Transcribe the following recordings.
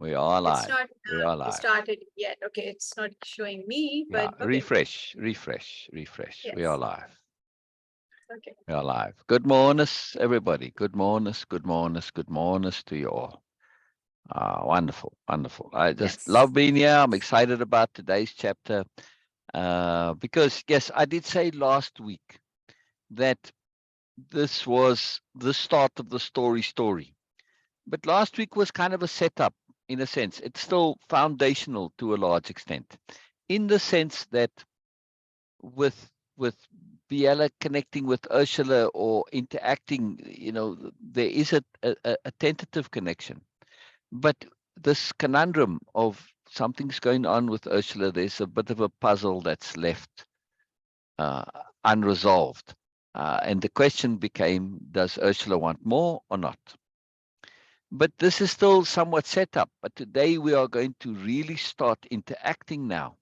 We are It's live. not We are live. started yet. Okay, it's not showing me, Yeah, but okay. refresh, refresh, refresh. We are Yes. live. Okay. We are live. Good morning, everybody. Good morning, good morning, good morning to you all. Wonderful, wonderful. I just love Yes. being here. I'm excited about today's chapter because, yes, I did say last week that this was the start of the story. But last week was kind of a setup in a sense. It's still foundational to a large extent, in the sense that with with Biella connecting with Ursula or interacting, there is a tentative connection. But this conundrum of something's going on with Ursula, there's a bit of a puzzle that's left uh, unresolved. And the question became, does Ursula want more or not? But this is still somewhat set up. But today we are going to really start interacting now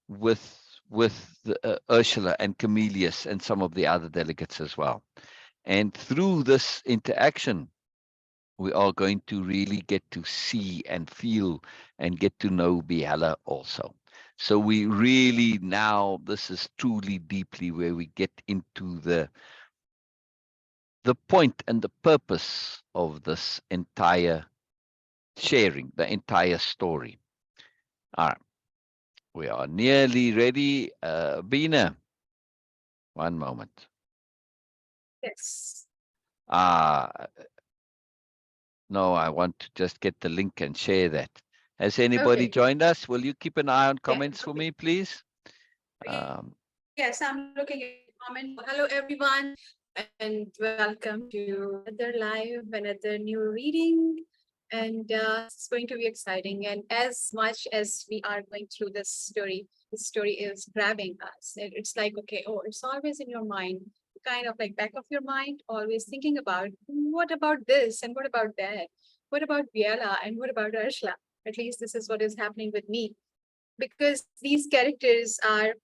with Ursula and Comelius and some of the other delegates as well. And through this interaction, we are going to really get to see and feel and get to know Biella also. So we really now, this is truly deeply where we get into the point and the purpose of this entire sharing, the entire story. All right. We are nearly ready. Beena, one moment. Yes. Uh, no, I want to just get the link and share that. Has anybody Okay. joined us? Will you keep an eye on Yeah. comments for Okay. me, please? Um, Yes, I'm looking at comment. Hello, everyone, and welcome to another live, another new reading. And it's going to be exciting. And as much as we are going through this story is grabbing us. It's like, okay, oh, it's always in your mind, kind of like back of your mind, always thinking about what about this and what about that? What about Biella and what about Ursula? At least this is what is happening with me. Because these characters are,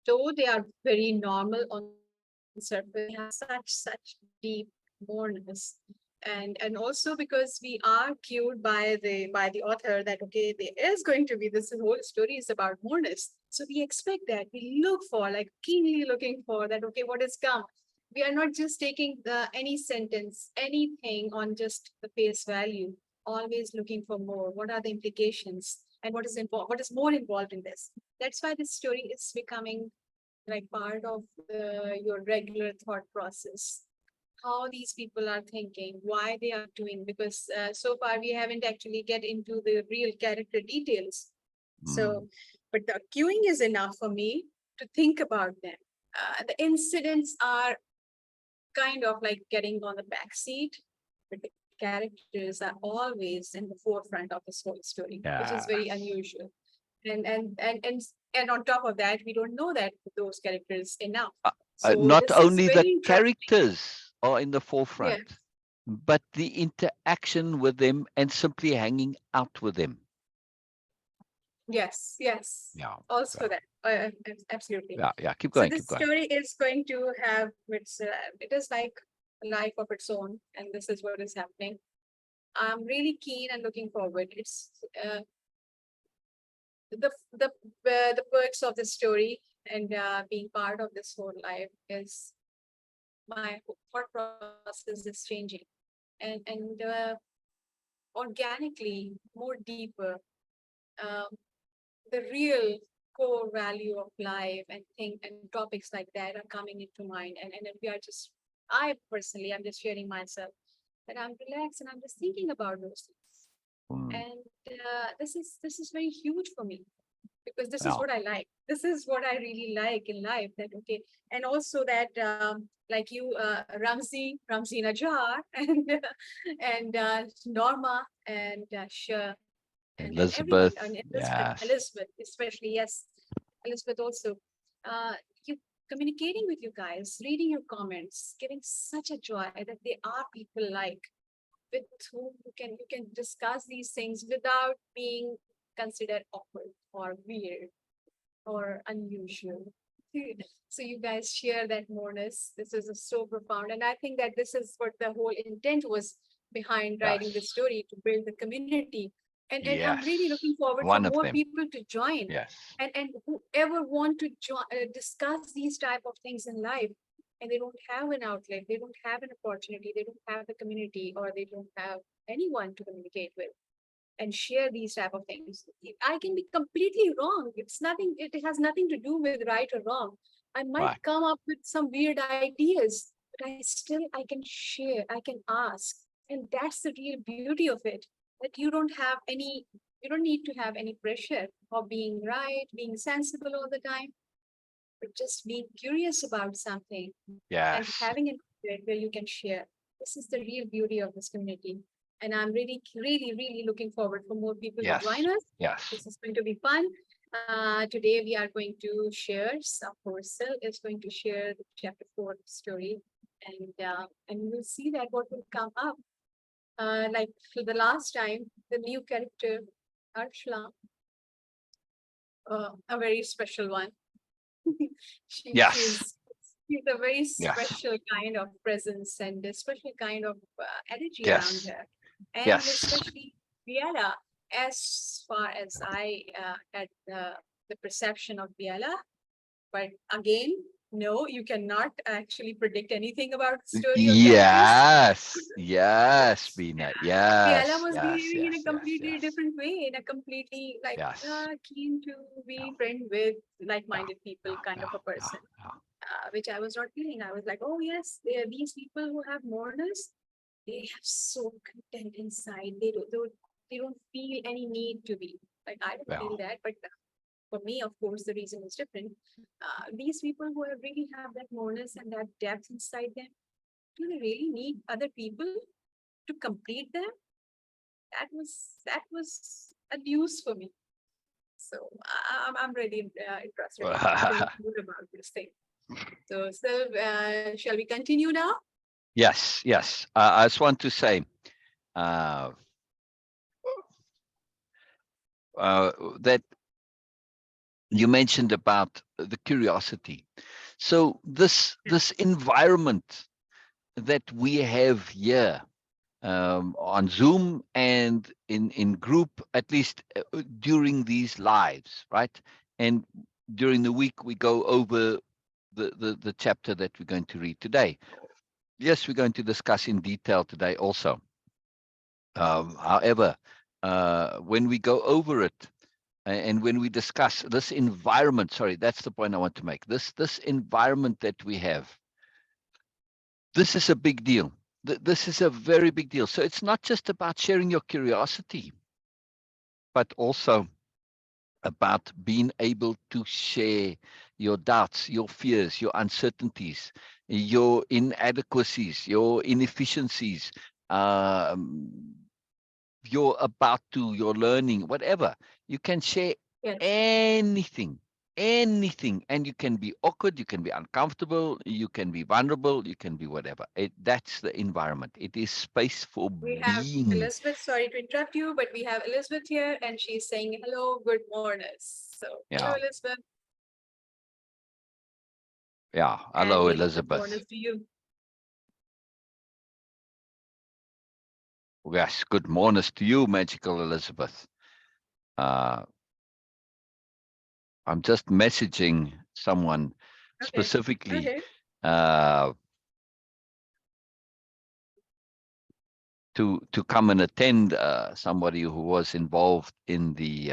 though they are very normal on surface, they have such deep moreness. And also because we are cued by the author that okay, there is going to be this whole story is about moreness. So we expect that, we look for, like keenly looking for that, okay, what has come? We are not just taking any sentence, anything on just the face value, always looking for more. What are the implications and what is involved? What is more involved in this? That's why this story is becoming like part of your regular thought process. How these people are thinking, why they are doing, because so far we haven't actually get into the real character details. mm, So, but the cueing is enough for me to think about them. The incidents are kind of like getting on the back seat, but the characters are always in the forefront of this whole story, which is very yes. unusual. And on top of that, we don't know that those characters enough. Uh, So not this is only the very interesting. characters are in the Yeah. forefront, but the interaction with them and simply hanging out with them. Yes. Yes. Yeah, Also yeah, that. Absolutely. yeah, yeah. Keep So going, this keep going. story is going to have it is like a life of its own, and this is what is happening. I'm really keen and looking forward. It's the perks of the story and being part of this whole life is my thought process is changing, and organically more deeper, um, the real core value of life and thing and topics like that are coming into mind, and we are just, I personally, I'm just sharing myself that I'm relaxed and I'm just thinking about those things. Mm, And this is very huge for me because this is yeah. what I like. This is what I really like in life. That okay, and also that like you, Ramsey Najar, and Norma and Cher and everyone, Elizabeth, and yes. Elizabeth especially. Yes, Elizabeth also. You communicating with you guys, reading your comments, giving such a joy that there are people like with whom you can discuss these things without being considered awkward or weird or unusual. So you guys share that moreness. This is so profound, and I think that this is what the whole intent was behind writing Yes. this story, to build the community And I'm Yes. really looking forward for One of more them. people to join. Yes. And whoever want to discuss these type of things in life, and they don't have an outlet, they don't have an opportunity, they don't have a community, or they don't have anyone to communicate with and share these type of things. I can be completely wrong. It's nothing, it has nothing to do with right or wrong. I might Right. come up with some weird ideas, but I can share, I can ask. And that's the real beauty of it. That you don't need to have any pressure of being right, being sensible all the time, but just being curious about something and Yes. having an outlet where you can share. This is the real beauty of this community. And I'm really, really, really looking forward for more people to Yes. join us. Yes. This is going to be fun. Today we are going to share, of course, Syl is going to share the chapter 4 story, and we'll see that what will come up. Like for the last time, the new character, Ursula, a very special one. she Yes. she's a very Yes. special kind of presence and a special kind of energy around Yes. her, and Yes. especially Biella. As far as I had the perception of Biella, but again, no, you cannot actually predict anything about the story of Delegates. Yes. Yes, Beena. Biella Yes. was Yes. behaving in a Yes. Yes. completely Yes. different way, in a completely like Yes. keen to Yeah. be friend with Yeah. like-minded people Yeah. kind of a Yeah. person, Yeah. which I was not feeling. I was like, oh yes, there are these people who have moreness. They have so content inside. They don't feel any need to be. Like I don't Yeah. feel that, but for me, of course, the reason is different. These people who have really have that moreness and that depth inside them, do they really need other people to complete them? That was a news for me. So I'm really interested in hearing more about this thing. So shall we continue now? Yes. Yes. I just want to say uh, that you mentioned about the curiosity. So this environment that we have here on Zoom and in group, at least during these lives, right? And during the week, we go over the chapter that we're going to read today. Yes, we're going to discuss in detail today also. However, when we go over it and when we discuss this environment, sorry, that's the point I want to make. This environment that we have, this is a big deal. This is a very big deal. So it's not just about sharing your curiosity, but also about being able to share your doubts, your fears, your uncertainties, your inadequacies, your inefficiencies, um, your about to, your learning, whatever. You can share Yes, anything, anything, and you can be awkward, you can be uncomfortable, you can be vulnerable, you can be whatever. That's the environment. It is space for we have being. Elizabeth. Sorry to interrupt you, but we have Elizabeth here, and she's saying hello, good morning. So hello, Yeah, Elizabeth, yeah. and Hello, good morning Elizabeth. to you. Yes, good morning to you, magical Elizabeth. Uh, I'm just messaging someone Okay, specifically okay. uh, to come and attend somebody who was involved in the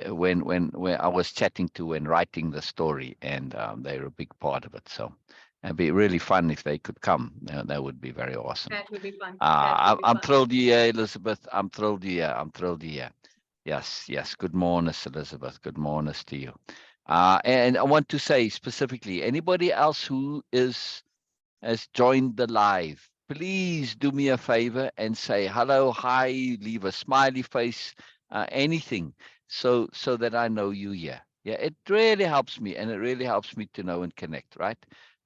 when I was chatting to and writing the story, and they're a big part of it. So it'd be really fun if they could come. That would be very awesome. That will be fun. That will be I'm fun. thrilled you're here, Elizabeth. I'm thrilled you're here. I'm thrilled you're here. Yes, yes. Good morning, Elizabeth. Good morning to you. And I want to say specifically, anybody else who has joined the live, please do me a favor and say hello, hi, leave a smiley face, anything, so that I know you here. Yeah, it really helps me, and it really helps me to know and connect, right?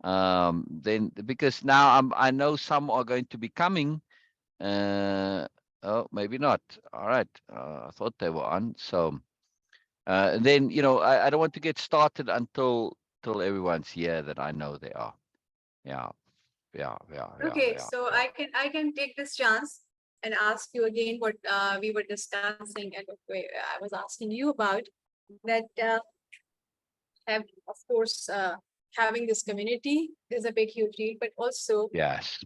Then because now I know some are going to be coming. Oh, maybe not. All right. I thought they were on. So then I don't want to get started until everyone's here that I know they are. Yeah. Yeah, yeah, yeah, Okay, yeah, so yeah. I can take this chance. and ask you again what we were discussing and what I was asking you about that have, of course, having this community is a big, huge deal, but Yes.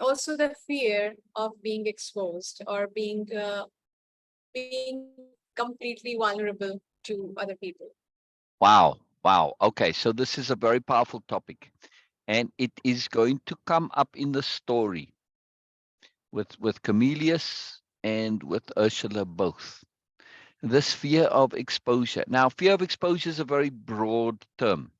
also the fear of being exposed or being completely vulnerable to other people. Wow. Wow. Okay. So this is a very powerful topic, and it is going to come up in the story with Comelius and with Ursula both. This fear of exposure. Now, fear of exposure is a very broad term.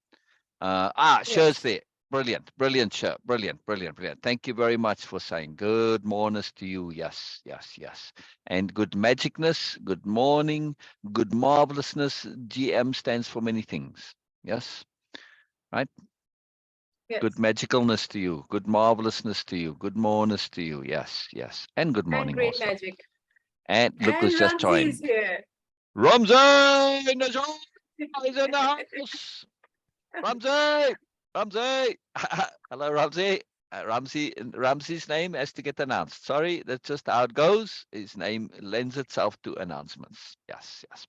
Shir's Yes. there. Brilliant, brilliant, Shir. Brilliant, brilliant, brilliant. Thank you very much for saying good morning to you. Yes, yes, yes. And good magicness, good morning, good marvelousness. GM stands for many things. Yes, right? Good Yes. magicalness to you, good marvelousness to you, good morningness to you. Yes, yes. And good And morning great also. magic. And look who's And just Ramsey is joined. here. Ramsey in the house. He's in the house. Ramsey! Ramsey! Hello, Ramsey. Ramsey's name has to get announced. Sorry, that's just how it goes. His name lends itself to announcements. Yes, yes.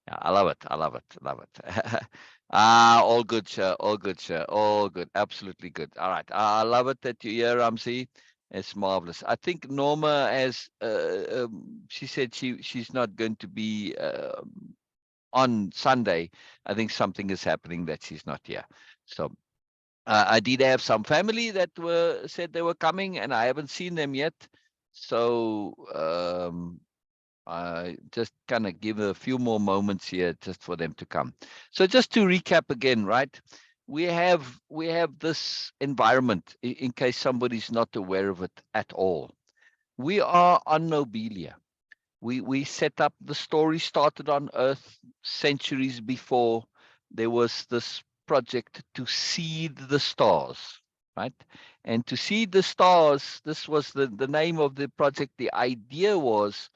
Yeah, I love it. I love it. Love it. All good, sir. All good, sir. All good. Absolutely good. All right. I love it that you're here, Ramsey. It's marvelous. I think Norma has. She said she's not going to be on Sunday. I think something is happening that she's not here. So I did have some family that were said they were coming, and I haven't seen them yet. So I just kind of give a few more moments here just for them to come. So just to recap again, right? We have this environment in case somebody's not aware of it at all. We are on Nobelia. We set up, the story started on Earth centuries before. There was this project to seed the stars, right? And to seed the stars, this was the name of the project. The idea was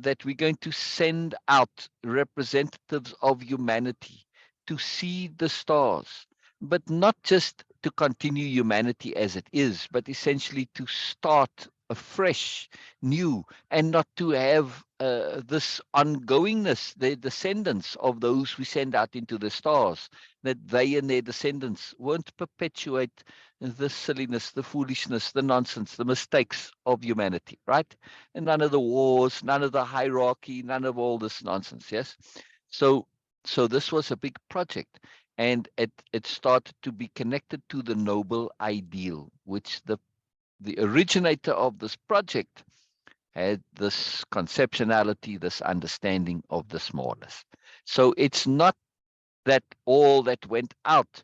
that we're going to send out representatives of humanity to see the stars, but not just to continue humanity as it is, but essentially to start afresh, new, and not to have this ongoingness, the descendants of those we send out into the stars, that they and their descendants won't perpetuate the silliness, the foolishness, the nonsense, the mistakes of humanity, right? And none of the wars, none of the hierarchy, none of all this nonsense. Yes. So this was a big project, and it started to be connected to the noble ideal, which the originator of this project had this conceptuality, this understanding of the smallness. So it's not that all that went out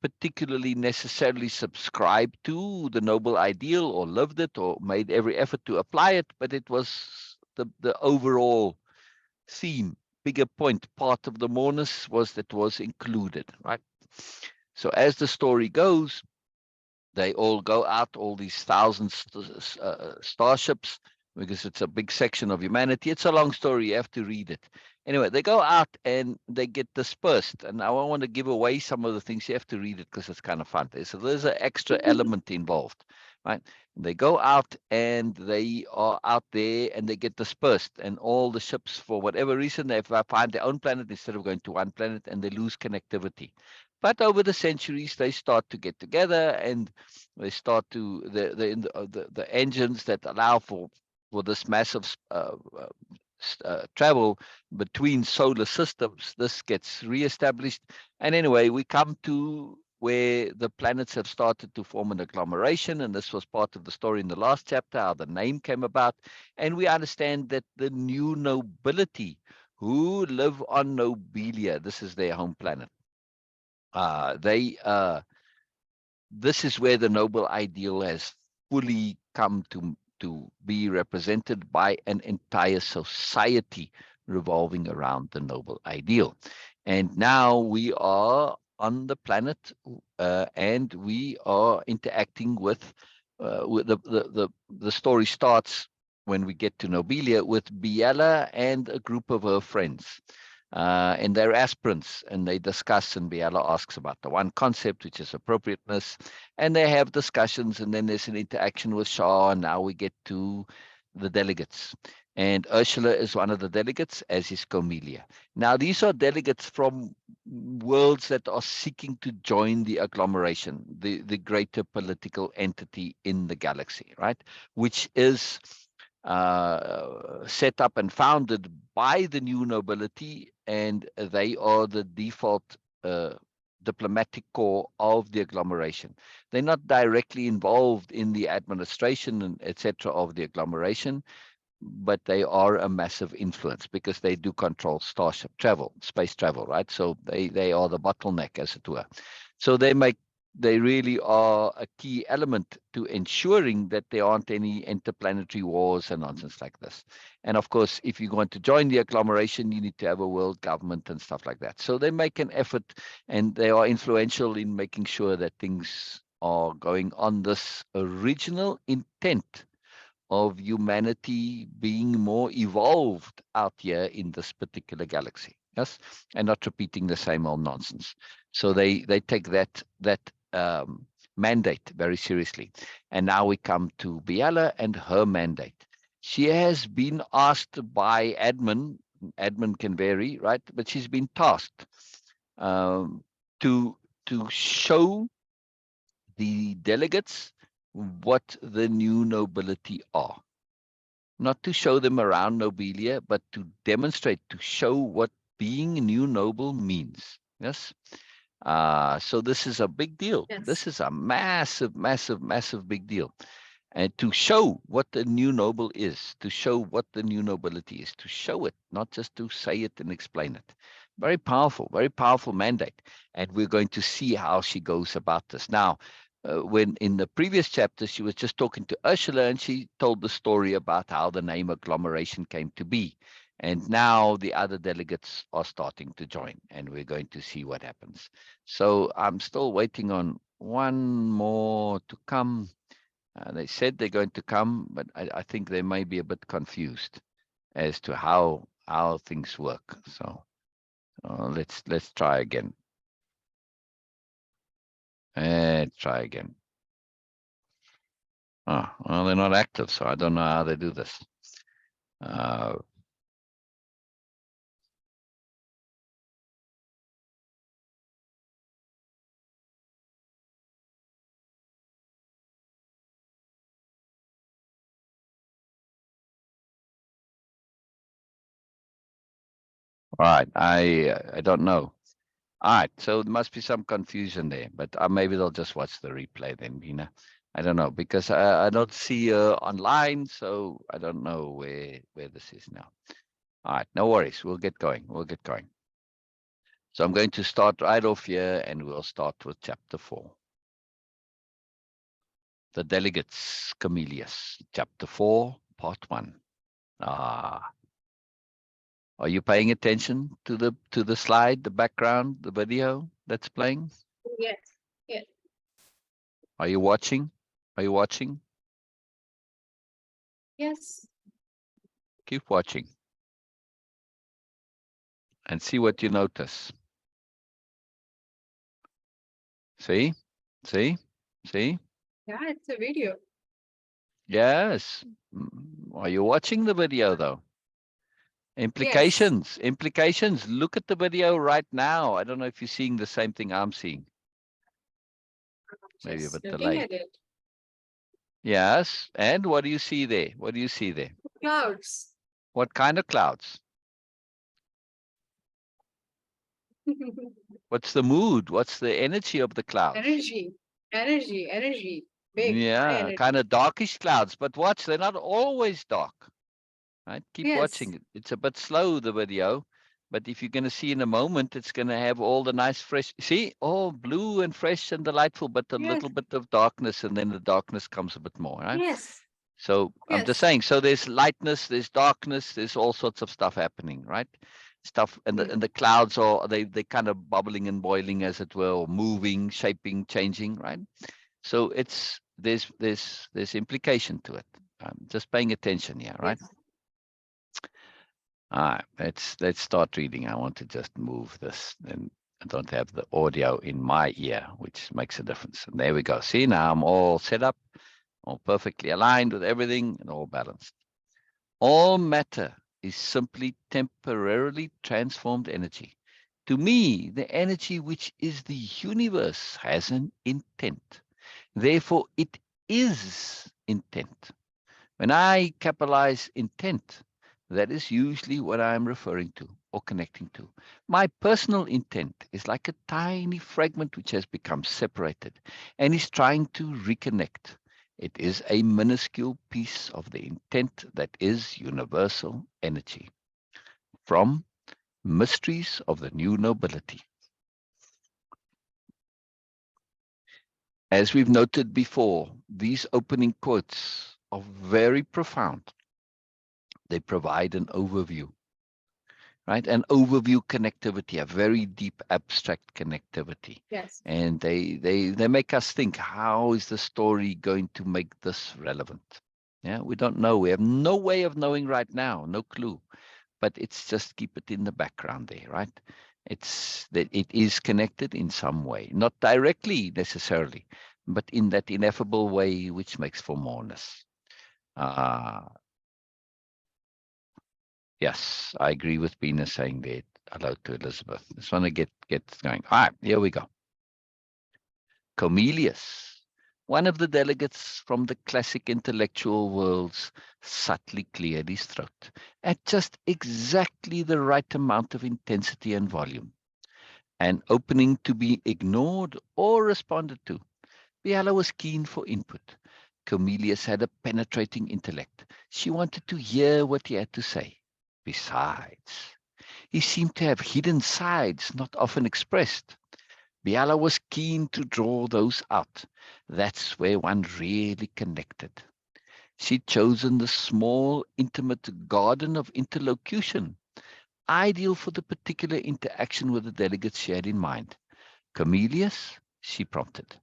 particularly necessarily subscribed to the noble ideal or lived it or made every effort to apply it, but it was the overall theme, bigger point, part of the moreness was that was included, right? So as the story goes, they all go out, all these thousands starships, because it's a big section of humanity. It's a long story. You have to read it. Anyway, they go out and they get dispersed. And I don't want to give away some of the things. You have to read it because it's kind of fun. So there's an extra element involved, right? They go out and they are out there and they get dispersed. And all the ships, for whatever reason, they find their own planet instead of going to one planet, and they lose connectivity. But over the centuries, they start to get together, and they start to the engines that allow for this massive travel between solar systems. This gets reestablished, and anyway, we come to where the planets have started to form an agglomeration, and this was part of the story in the last chapter, how the name came about, and we understand that the new nobility who live on Nobelia, this is their home planet. This is where the noble ideal has fully come to be represented by an entire society revolving around the noble ideal. And now we are on the planet, and we are interacting with the story starts when we get to Nobelia with Biella and a group of her friends. and they're aspirants, and they discuss, and Biella asks about the one concept, which is appropriateness, and they have discussions, and then there's an interaction with Shah, and now we get to the delegates. And Ursula is one of the delegates, as is Comelius. Now, these are delegates from worlds that are seeking to join the agglomeration, the greater political entity in the galaxy, right? Which is set up and founded by the new nobility, and they are the default diplomatic core of the agglomeration. They're not directly involved in the administration and etc. of the agglomeration, but they are a massive influence because they do control starship travel, space travel, right? So they are the bottleneck, as it were. So they really are a key element to ensuring that there aren't any interplanetary wars and nonsense like this. And of course, if you want to join the agglomeration, you need to have a world government and stuff like that. So they make an effort, and they are influential in making sure that things are going on this original intent of humanity being more evolved out here in this particular galaxy, yes, and not repeating the same old nonsense. So they take that mandate very seriously. And now we come to Biella and her mandate. She has been asked by admin can vary, right? But she's been tasked um, to show the delegates what the new nobility are. Not to show them around Nobelia, but to demonstrate, to show what being new noble means. Yes. So this is a big deal. Yes. This is a massive, massive, massive big deal. And to show what the new noble is, to show what the new nobility is, to show it, not just to say it and explain it. Very powerful mandate. And we're going to see how she goes about this. Now, when in the previous chapter, she was just talking to Ursula, and she told the story about how the name agglomeration came to be. And now the other delegates are starting to join, and we're going to see what happens. So I'm still waiting on one more to come. They said they're going to come, but I think they may be a bit confused as to how things work. So let's try again. Try again. Oh, well, they're not active, so I don't know how they do this. All right, I don't know. All right, so there must be some confusion there, but maybe they'll just watch the replay then, Beena. I don't know, because I don't see her online, so I don't know where this is now. All right, no worries. We'll get going. We'll get going. So I'm going to start right off here, and we'll start with chapter 4. The Delegates, Comelius, chapter 4, part 1. Are you paying attention to the slide, the background, the video that's playing? Yes. Yes. Are you watching? Are you watching? Yes. Keep watching and see what you notice. See? See? See? Yeah, it's a video. Yes. Are you watching the video though? Implications. Implications. Look at the video right now. I don't know if you're seeing the same thing I'm seeing. Maybe a Just bit looking delayed. at it. Yes. And what do you see there? What do you see there? Clouds. What kind of clouds? What's the mood? What's the energy of the clouds? Energy. Big. High Yeah, energy. kind of darkish clouds. But watch, they're not always dark. Right? Keep Yes. watching it. It's a bit slow, the video. But if you're going to see in a moment, it's going to have all the nice fresh, see, all blue and fresh and delightful, but a Yes. little bit of darkness, and then the darkness comes a bit more, right? Yes. So I'm just Yes. saying, so there's lightness, there's darkness, there's all sorts of stuff happening, right? Stuff, and the clouds are, they kind of bubbling and boiling, as it were, or moving, shaping, changing, right? So it's, there's implication to it. I'm just paying attention here, right? Yes. All right, let's start reading. I want to just move this, and I don't have the audio in my ear, which makes a difference. And there we go. See, now I'm all set up, all perfectly aligned with everything, and all balanced. All matter is simply temporarily transformed energy. To me, the energy which is the universe has an intent. Therefore, it is intent. When I capitalize intent, that is usually what I'm referring to or connecting to. My personal intent is like a tiny fragment which has become separated and is trying to reconnect. It is a minuscule piece of the intent that is universal energy. From Mysteries of the New Nobility. As we've noted before, these opening quotes are very profound. They provide an overview, right? An overview connectivity, a very deep abstract connectivity. Yes. And they make us think, how is the story going to make this relevant? Yeah, we don't know. We have no way of knowing right now, no clue. But it's just keep it in the background there, right? It's that it is connected in some way, not directly necessarily, but in that ineffable way which makes for moreness. Uh, Yes, I agree with Beena saying that. Hello to Elizabeth. Just want to get going. All right, here we go. Comelius, one of the delegates from the classic intellectual worlds, subtly cleared his throat at just exactly the right amount of intensity and volume, an opening to be ignored or responded to. Biella was keen for input. Comelius had a penetrating intellect. She wanted to hear what he had to say. Besides, he seemed to have hidden sides not often expressed. Biella was keen to draw those out. That's where one really connected. She'd chosen the small, intimate garden of interlocution, ideal for the particular interaction with the delegates she had in mind. Comelius, she prompted.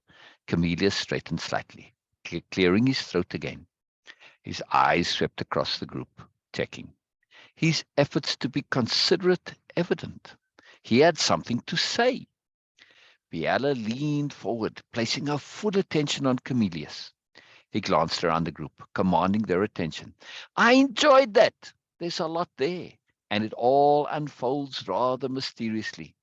Comelius straightened slightly, clearing his throat again. His eyes swept across the group, checking. His efforts to be considerate evident. He had something to say. Biella leaned forward, placing her full attention on Comelius. He glanced around the group, commanding their attention. I enjoyed that. There's a lot there, and it all unfolds rather mysteriously.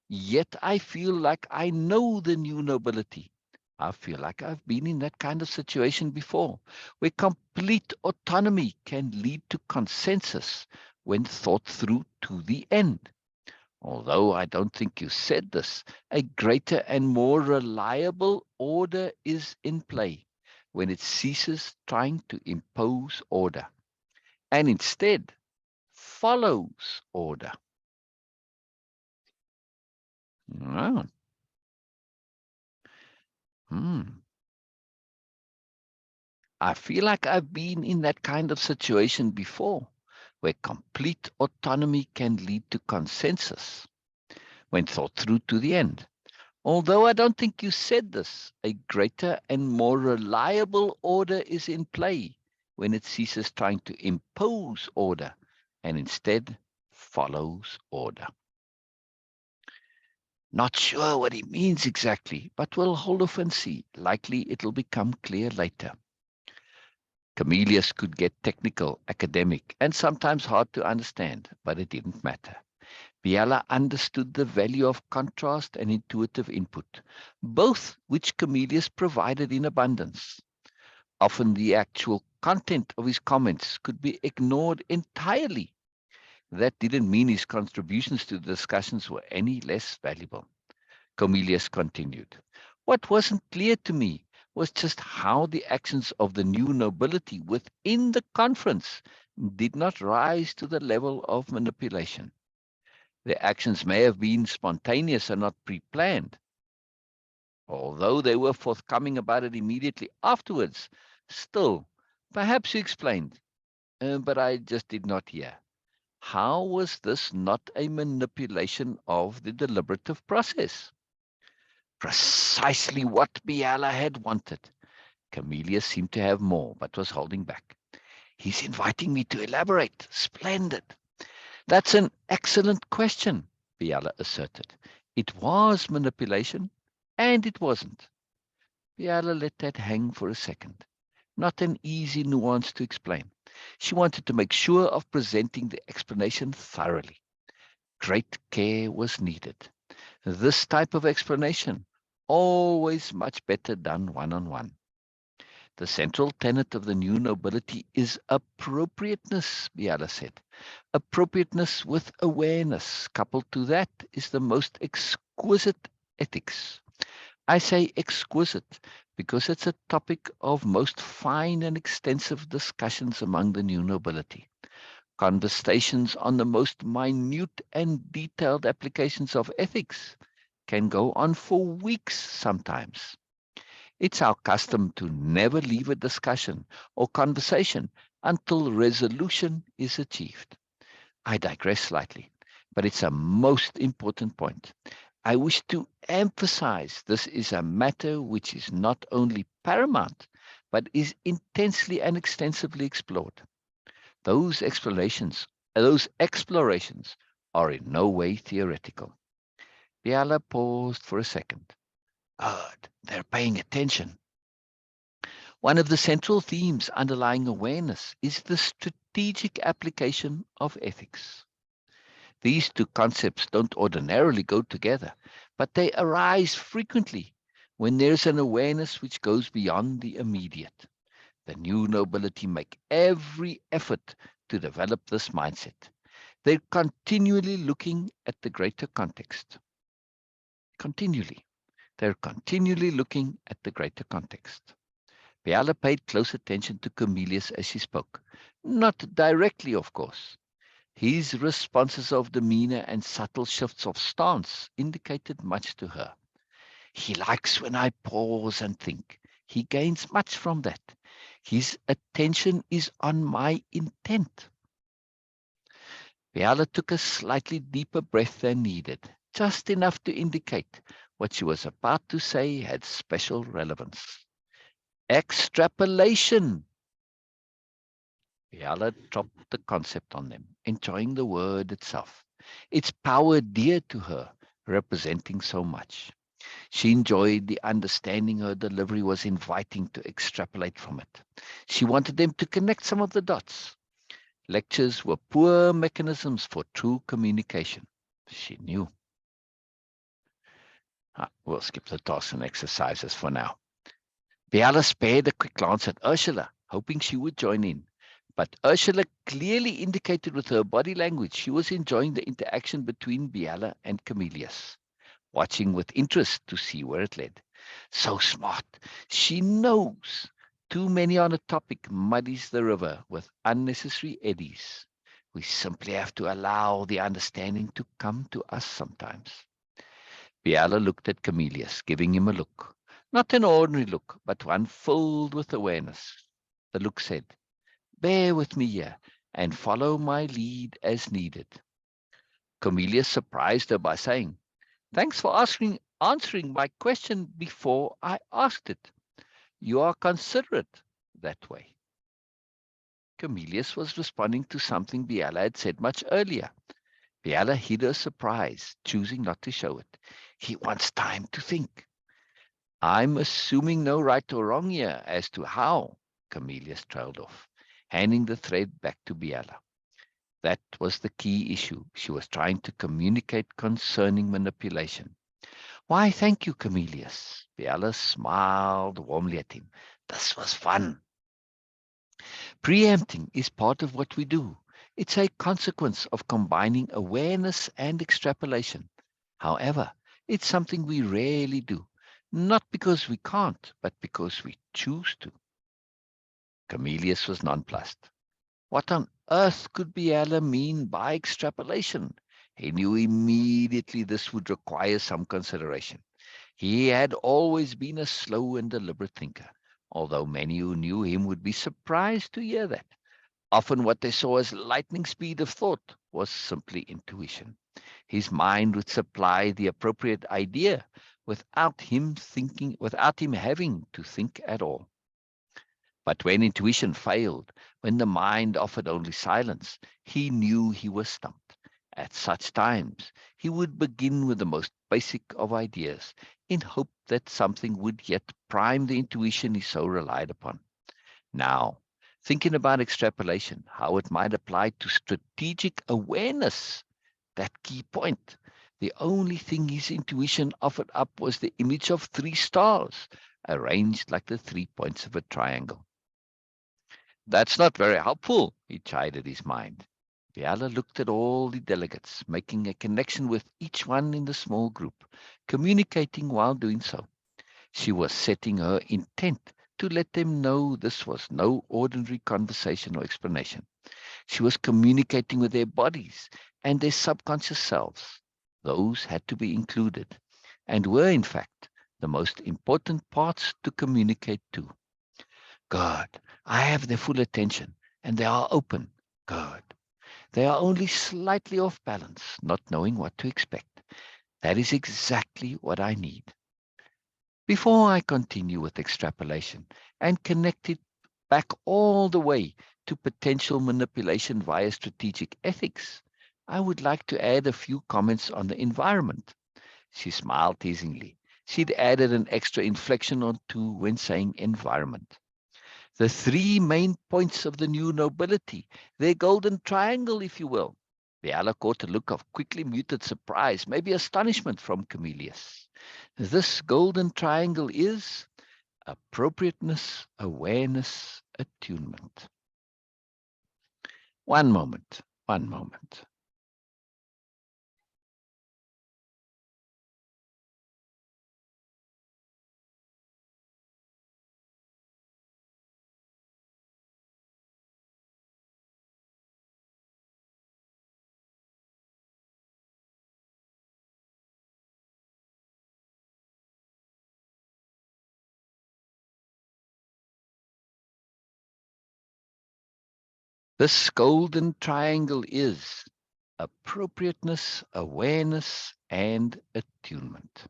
Yet I feel like I know the new nobility. I feel like I've been in that kind of situation before, where complete autonomy can lead to consensus when thought through to the end. Although I don't think you said this, a greater and more reliable order is in play when it ceases trying to impose order and instead follows order. Oh, I feel like I've been in that kind of situation before, where complete autonomy can lead to consensus when thought through to the end. Although I don't think you said this, a greater and more reliable order is in play when it ceases trying to impose order and instead follows order. Not sure what he means exactly, but we'll hold off and see. Likely it'll become clear later. Comelius could get technical, academic, and sometimes hard to understand, but it didn't matter. Biella understood the value of contrast and intuitive input, both which Comelius provided in abundance. Often the actual content of his comments could be ignored entirely. That didn't mean his contributions to the discussions were any less valuable. Comelius continued. What wasn't clear to me was just how the actions of the new nobility within the conference did not rise to the level of manipulation. Their actions may have been spontaneous and not pre-planned. Although they were forthcoming about it immediately afterwards, still, perhaps you explained, but I just did not hear. How was this not a manipulation of the deliberative process? Precisely what Biella had wanted. Comelius seemed to have more, but was holding back. He's inviting me to elaborate. Splendid. That's an excellent question, Biella asserted. It was manipulation, and it wasn't. Biella let that hang for a second. Not an easy nuance to explain. She wanted to make sure of presenting the explanation thoroughly. Great care was needed. This type of explanation, always much better done one-on-one. The central tenet of the new nobility is appropriateness, Biala said. Appropriateness with awareness. Coupled to that is the most exquisite ethics. I say exquisite because it's a topic of most fine and extensive discussions among the new nobility. Conversations on the most minute and detailed applications of ethics can go on for weeks sometimes. It's our custom to never leave a discussion or conversation until resolution is achieved. I digress slightly, but it's a most important point. I wish to emphasize this is a matter which is not only paramount, but is intensely and extensively explored. Those explorations are in no way theoretical. Biala paused for a second. Good, they're paying attention. One of the central themes underlying awareness is the strategic application of ethics. These two concepts don't ordinarily go together, but they arise frequently when there's an awareness which goes beyond the immediate. The new nobility make every effort to develop this mindset. They're continually looking at the greater context. Continually. They're continually looking at the greater context. Biala paid close attention to Comelius as she spoke. Not directly, of course. His responses of demeanor and subtle shifts of stance indicated much to her. He likes when I pause and think. He gains much from that. His attention is on my intent. Biala took a slightly deeper breath than needed, just enough to indicate what she was about to say had special relevance. Extrapolation. Biala dropped the concept on them, enjoying the word itself. Its power dear to her, representing so much. She enjoyed the understanding her delivery was inviting to extrapolate from it. She wanted them to connect some of the dots. Lectures were poor mechanisms for true communication. She knew. We'll skip the tasks and exercises for now. Biala spared a quick glance at Ursula, hoping she would join in. But Ursula clearly indicated with her body language she was enjoying the interaction between Biala and Comelius, watching with interest to see where it led. So smart. She knows. Too many on a topic muddies the river with unnecessary eddies. We simply have to allow the understanding to come to us sometimes. Biala looked at Comelius, giving him a look. Not an ordinary look, but one filled with awareness. The look said, bear with me here and follow my lead as needed. Comelius surprised her by saying, thanks for answering my question before I asked it. You are considerate that way. Comelius was responding to something Biala had said much earlier. Biala hid her surprise, choosing not to show it. He wants time to think. I'm assuming no right or wrong here as to how, Comelius trailed off, handing the thread back to Biala. That was the key issue she was trying to communicate concerning manipulation. Why, thank you, Comelius. Biala smiled warmly at him. This was fun. Preempting is part of what we do. It's a consequence of combining awareness and extrapolation. However, it's something we rarely do, not because we can't, but because we choose to. Comelius was nonplussed. What on earth could Biella mean by extrapolation? He knew immediately this would require some consideration. He had always been a slow and deliberate thinker, although many who knew him would be surprised to hear that. Often what they saw as lightning speed of thought was simply intuition. His mind would supply the appropriate idea without him having to think at all. But when intuition failed, when the mind offered only silence, he knew he was stumped. At such times, he would begin with the most basic of ideas in hope that something would yet prime the intuition he so relied upon. Now, thinking about extrapolation, how it might apply to strategic awareness, that key point. The only thing his intuition offered up was the image of three stars, arranged like the 3 points of a triangle. That's not very helpful, he chided his mind. Biella looked at all the delegates, making a connection with each one in the small group, communicating while doing so. She was setting her intent to let them know this was no ordinary conversation or explanation. She was communicating with their bodies and their subconscious selves. Those had to be included and were, in fact, the most important parts to communicate to. Good. I have their full attention and they are open. Good. They are only slightly off balance, not knowing what to expect. That is exactly what I need. Before I continue with extrapolation and connect it back all the way to potential manipulation via strategic ethics, I would like to add a few comments on the environment. She smiled teasingly. She'd added an extra inflection or two when saying environment. The three main points of the new nobility, their golden triangle, if you will. Biella caught a look of quickly muted surprise, maybe astonishment from Comelius. This golden triangle is appropriateness, awareness, attunement. One moment, one moment. This golden triangle is appropriateness, awareness, and attunement.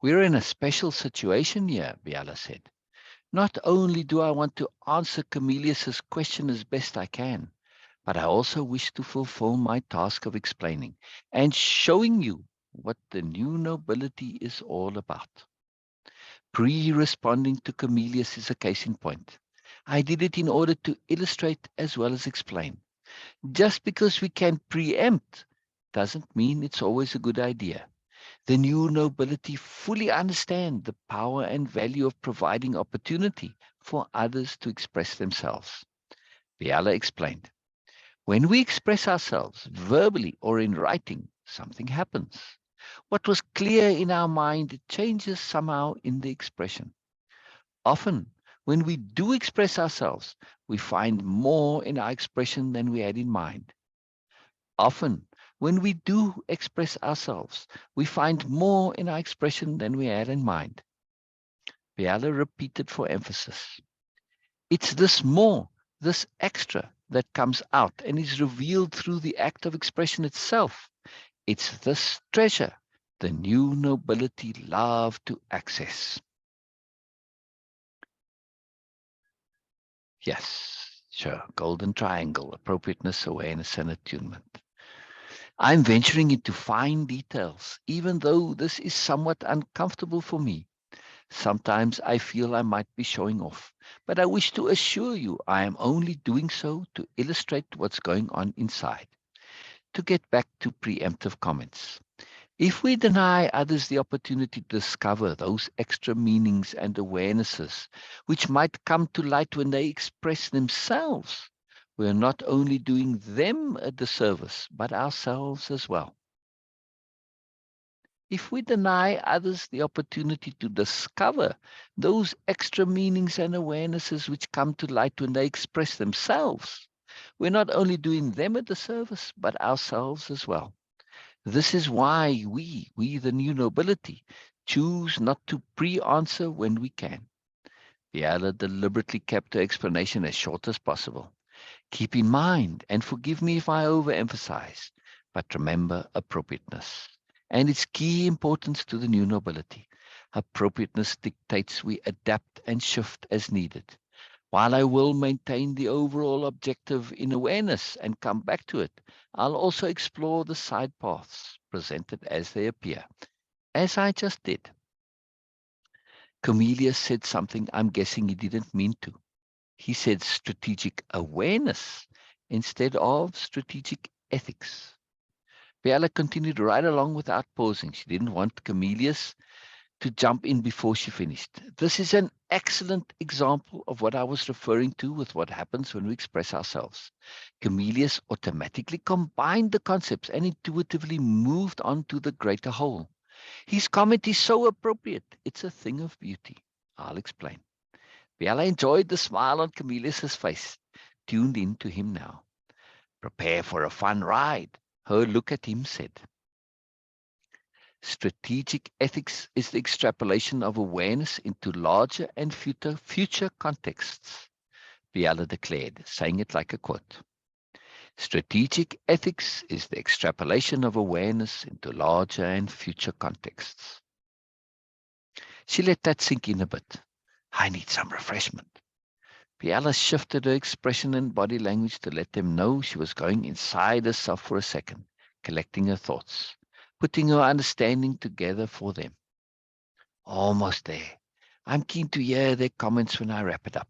We're in a special situation here, Biella said. Not only do I want to answer Comelius's question as best I can, but I also wish to fulfill my task of explaining and showing you what the new nobility is all about. Pre-responding to Comelius is a case in point. I did it in order to illustrate as well as explain. Just because we can preempt doesn't mean it's always a good idea. The new nobility fully understand the power and value of providing opportunity for others to express themselves. Biella explained, when we express ourselves verbally or in writing, something happens. What was clear in our mind changes somehow in the expression. Often, when we do express ourselves, we find more in our expression than we had in mind. Often, when we do express ourselves, we find more in our expression than we had in mind. Biella repeated for emphasis. It's this more, this extra, that comes out and is revealed through the act of expression itself. It's this treasure the new nobility love to access. Yes, sure. Golden triangle, appropriateness, awareness, and attunement. I'm venturing into fine details, even though this is somewhat uncomfortable for me. Sometimes I feel I might be showing off, but I wish to assure you I am only doing so to illustrate what's going on inside. To get back to preemptive comments. If we deny others the opportunity to discover those extra meanings and awarenesses which might come to light when they express themselves, we are not only doing them a disservice, but ourselves as well. If we deny others the opportunity to discover those extra meanings and awarenesses which come to light when they express themselves, we're not only doing them a disservice, but ourselves as well. This is why we the new nobility, choose not to pre-answer when we can. Biella deliberately kept her explanation as short as possible. Keep in mind, and forgive me if I overemphasize, but remember appropriateness and its key importance to the new nobility. Appropriateness dictates we adapt and shift as needed. While I will maintain the overall objective in awareness and come back to it, I'll also explore the side paths presented as they appear, as I just did. Comelius said something I'm guessing he didn't mean to. He said strategic awareness instead of strategic ethics. Biella continued right along without pausing. She didn't want Comelius to jump in before she finished. This is an excellent example of what I was referring to with what happens when we express ourselves. Comelius automatically combined the concepts and intuitively moved on to the greater whole. His comment is so appropriate. It's a thing of beauty. I'll explain. Biella enjoyed the smile on Comelius's face, tuned in to him now. Prepare for a fun ride, her look at him said. Strategic ethics is the extrapolation of awareness into larger and future contexts, Biella declared, saying it like a quote. Strategic ethics is the extrapolation of awareness into larger and future contexts. She let that sink in a bit. I need some refreshment. Biella shifted her expression and body language to let them know she was going inside herself for a second, collecting her thoughts, putting her understanding together for them. Almost there. I'm keen to hear their comments when I wrap it up.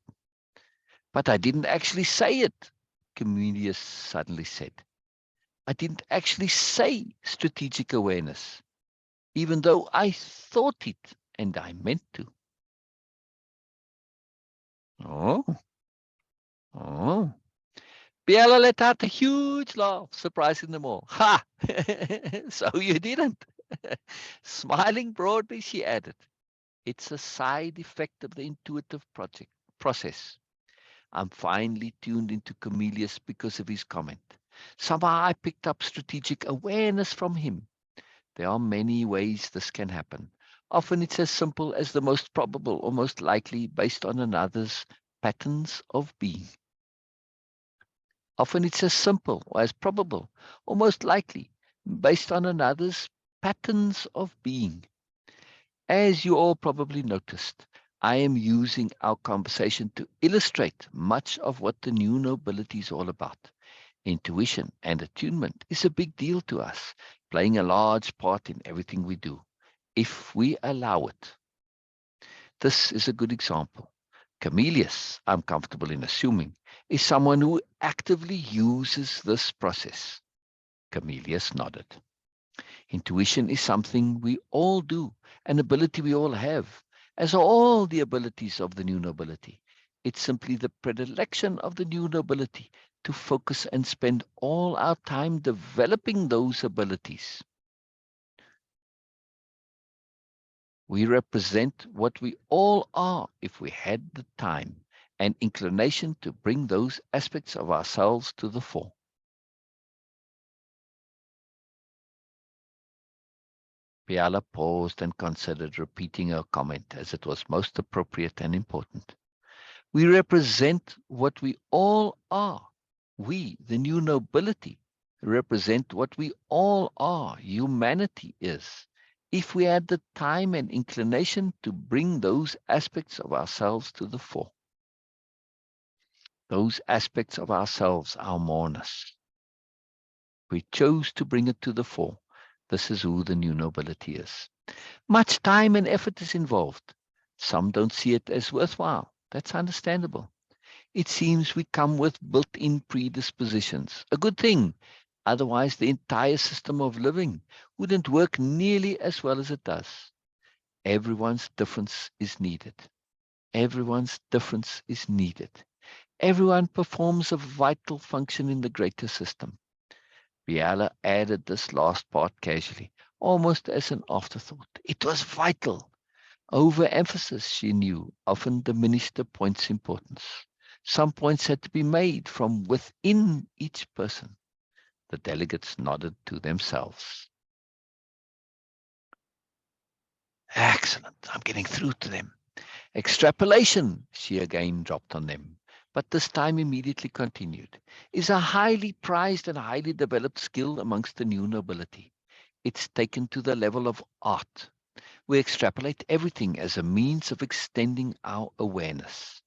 But I didn't actually say it, Comelius suddenly said. I didn't actually say strategic awareness, even though I thought it and I meant to. Oh, oh. Biella let out a huge laugh, surprising them all. Ha! So you didn't. Smiling broadly, she added, it's a side effect of the intuitive process. I'm finely tuned into Comelius because of his comment. Somehow I picked up strategic awareness from him. There are many ways this can happen. Often it's as simple as the most probable or most likely based on another's patterns of being. Often it's as simple or as probable or most likely based on another's patterns of being. As you all probably noticed, I am using our conversation to illustrate much of what the new nobility is all about. Intuition and attunement is a big deal to us, playing a large part in everything we do, if we allow it. This is a good example. Comelius, I'm comfortable in assuming, is someone who actively uses this process. Comelius nodded. Intuition is something we all do, an ability we all have, as are all the abilities of the new nobility. It's simply the predilection of the new nobility to focus and spend all our time developing those abilities. We represent what we all are if we had the time and inclination to bring those aspects of ourselves to the fore. Biella paused and considered repeating her comment as it was most appropriate and important. We represent what we all are. We, the new nobility, represent what we all are, humanity is, if we had the time and inclination to bring those aspects of ourselves to the fore. Those aspects of ourselves, our moreness. We chose to bring it to the fore. This is who the new nobility is. Much time and effort is involved. Some don't see it as worthwhile. That's understandable. It seems we come with built-in predispositions. A good thing. Otherwise, the entire system of living wouldn't work nearly as well as it does. Everyone's difference is needed. Everyone's difference is needed. Everyone performs a vital function in the greater system. Biella added this last part casually, almost as an afterthought. It was vital. Overemphasis, she knew, often diminished the point's importance. Some points had to be made from within each person. The delegates nodded to themselves. Excellent. I'm getting through to them. Extrapolation, she again dropped on them, but this time immediately continued, is a highly prized and highly developed skill amongst the new nobility. It's taken to the level of art. We extrapolate everything as a means of extending our awareness.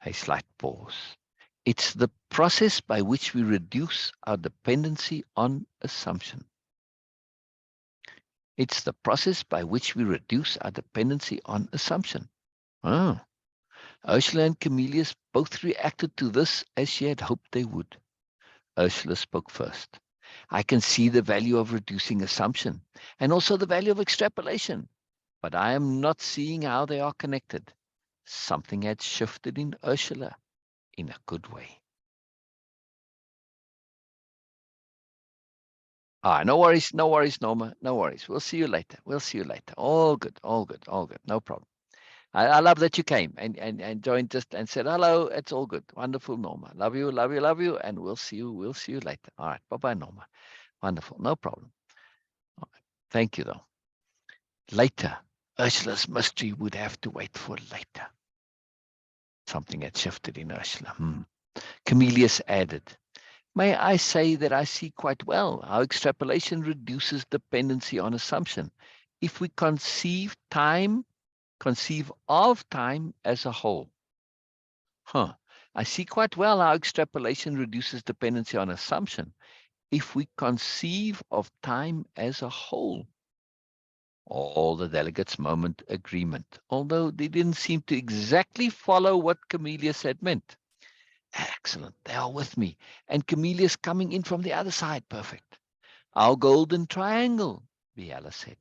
A slight pause. It's the process by which we reduce our dependency on assumption. It's the process by which we reduce our dependency on assumption. Oh. Ursula and Comelius both reacted to this as she had hoped they would. Ursula spoke first. I can see the value of reducing assumption and also the value of extrapolation, but I am not seeing how they are connected. Something had shifted in Ursula in a good way. No worries, Norma. No worries. We'll see you later. All good, all good, all good. No problem. I love that you came and joined just and said hello. It's all good. Wonderful, Norma. Love you, love you, love you. And we'll see you later. All right. Bye-bye, Norma. Wonderful. No problem. All right. Thank you, though. Later. Ursula's mystery would have to wait for later. Something had shifted in Ursula. Comelius added, may I say that I see quite well how extrapolation reduces dependency on assumption if we conceive of time as a whole. I see quite well how extrapolation reduces dependency on assumption if we conceive of time as a whole. All the delegates murmured agreement, although they didn't seem to exactly follow what Comelius had meant. Excellent, they are with me, and Comelius coming in from the other side. Perfect. Our golden triangle, Biella said.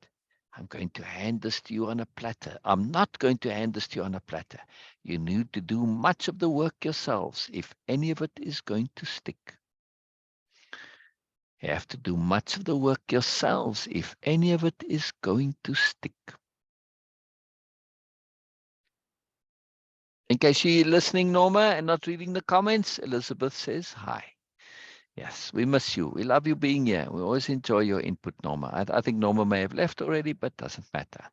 I'm going to hand this to you on a platter. I'm not going to hand this to you on a platter. You need to do much of the work yourselves if any of it is going to stick. You have to do much of the work yourselves if any of it is going to stick. In case you're listening, Norma, and not reading the comments, Elizabeth says hi. Yes, we miss you. We love you being here. We always enjoy your input, Norma. I think Norma may have left already, but doesn't matter.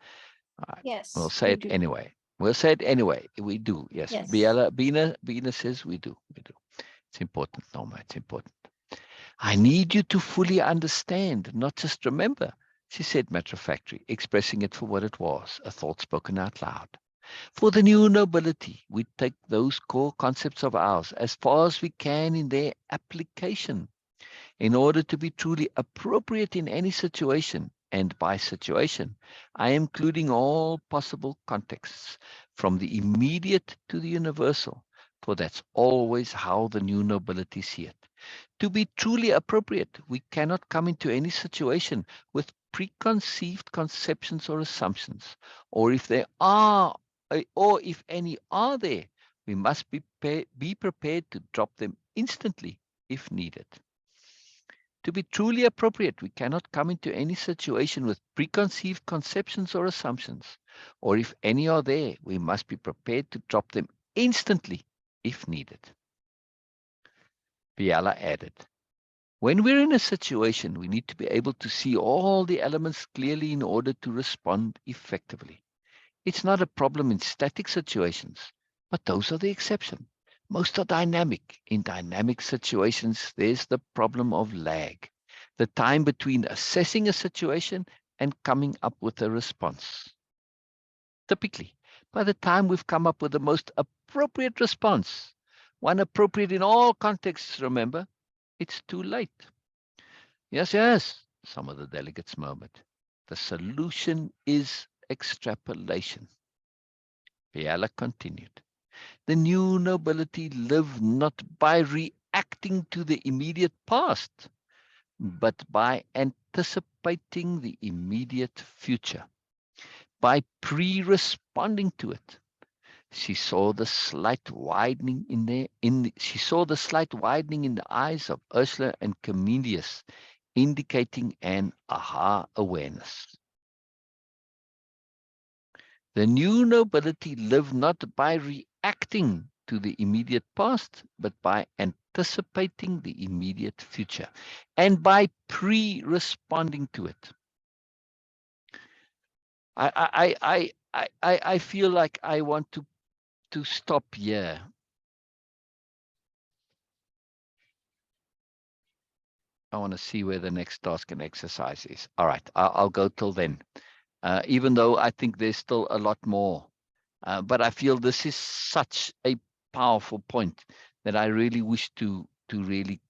All right. Yes, We'll say it anyway. We'll say it anyway. We do. Yes. Beena says we do. We do. It's important, Norma. It's important. I need you to fully understand, not just remember, she said matter-of-factly, expressing it for what it was, a thought spoken out loud. For the new nobility, we take those core concepts of ours as far as we can in their application in order to be truly appropriate in any situation. And by situation, I am including all possible contexts, from the immediate to the universal, for that's always how the new nobility see it. To be truly appropriate, we cannot come into any situation with preconceived conceptions or assumptions, or if there are, or if any are there, we must be prepared to drop them instantly if needed. To be truly appropriate, we cannot come into any situation with preconceived conceptions or assumptions, or if any are there, we must be prepared to drop them instantly if needed. Biella added, when we're in a situation, we need to be able to see all the elements clearly in order to respond effectively. It's not a problem in static situations, but those are the exception. Most are dynamic. In dynamic situations, there's the problem of lag, the time between assessing a situation and coming up with a response. Typically, by the time we've come up with the most appropriate response, one appropriate in all contexts, remember, it's too late. Yes, some of the delegates murmured. The solution is extrapolation. Biella continued. The new nobility live not by reacting to the immediate past, but by anticipating the immediate future, by pre-responding to it. She saw the slight widening in the eyes of Ursula and Comelius, indicating an aha awareness. The new nobility live not by reacting to the immediate past, but by anticipating the immediate future and by pre-responding to it. I feel like I want to stop here. I want to see where the next task and exercise is. All right, I'll go till then. Even though I think there's still a lot more. But I feel this is such a powerful point that I really wish to really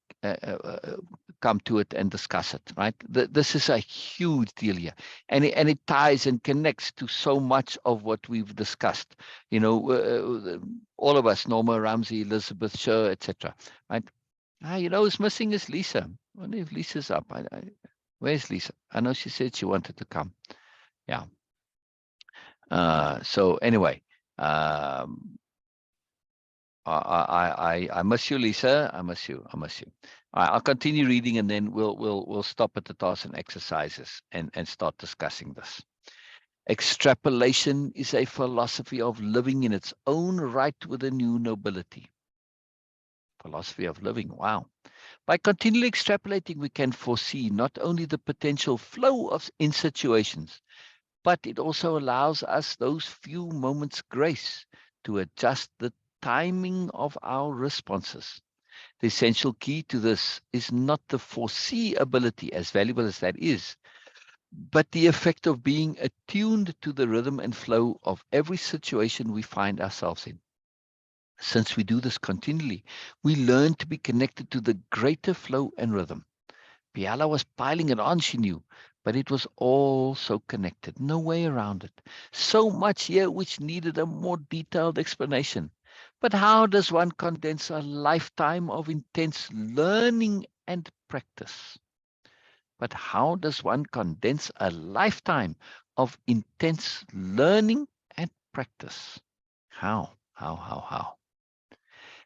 come to it and discuss it, right? This is a huge deal here, and it ties and connects to so much of what we've discussed. You know, all of us, Norma, Ramsey, Elizabeth, Sher, etc. Right? You know, who's missing is Lisa. I wonder if Lisa's up. Where's Lisa? I know she said she wanted to come. Yeah. So anyway, um, I miss you, Lisa. I miss you. I miss you. All right, I'll continue reading, and then we'll stop at the tasks and exercises and start discussing this. Extrapolation is a philosophy of living in its own right with a new nobility. Philosophy of living. Wow. By continually extrapolating, we can foresee not only the potential flow of in situations, but it also allows us those few moments grace to adjust the timing of our responses. The essential key to this is not the foreseeability, as valuable as that is, but the effect of being attuned to the rhythm and flow of every situation we find ourselves in. Since we do this continually, we learn to be connected to the greater flow and rhythm. Biella was piling it on, she knew, but it was all so connected, no way around it. So much here which needed a more detailed explanation. But how does one condense a lifetime of intense learning and practice? But how does one condense a lifetime of intense learning and practice? How? How?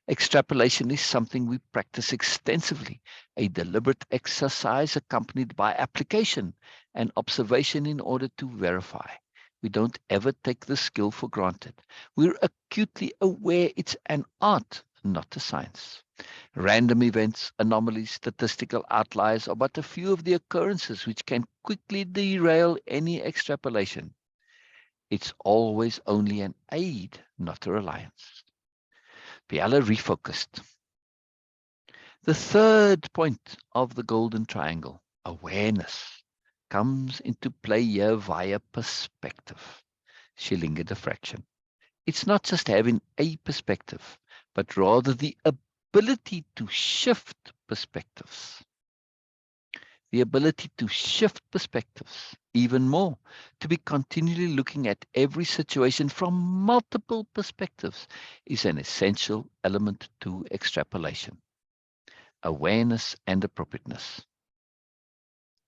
Extrapolation is something we practice extensively, a deliberate exercise accompanied by application and observation in order to verify. We don't ever take the skill for granted. We're acutely aware it's an art, not a science. Random events, anomalies, statistical outliers are but a few of the occurrences which can quickly derail any extrapolation. It's always only an aid, not a reliance. Biella refocused. The third point of the golden triangle, awareness, comes into play here via perspective. She lingered a fraction. It's not just having a perspective, but rather the ability to shift perspectives. The ability to shift perspectives even more, to be continually looking at every situation from multiple perspectives is an essential element to extrapolation. Awareness and appropriateness.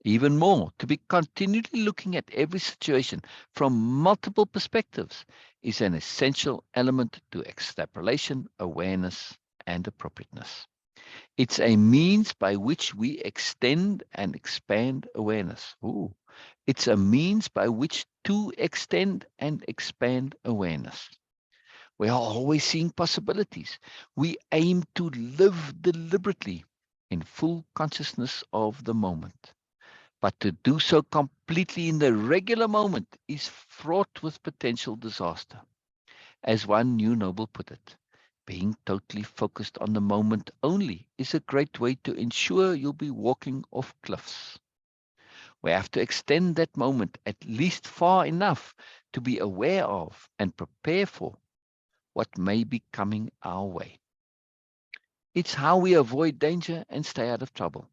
Even more, to be continually looking at every situation from multiple perspectives is an essential element to extrapolation, awareness, and appropriateness. It's a means by which we extend and expand awareness. Ooh. It's a means by which to extend and expand awareness. We are always seeing possibilities. We aim to live deliberately in full consciousness of the moment. But to do so completely in the regular moment is fraught with potential disaster. As one new noble put it, being totally focused on the moment only is a great way to ensure you'll be walking off cliffs. We have to extend that moment at least far enough to be aware of and prepare for what may be coming our way. It's how we avoid danger and stay out of trouble.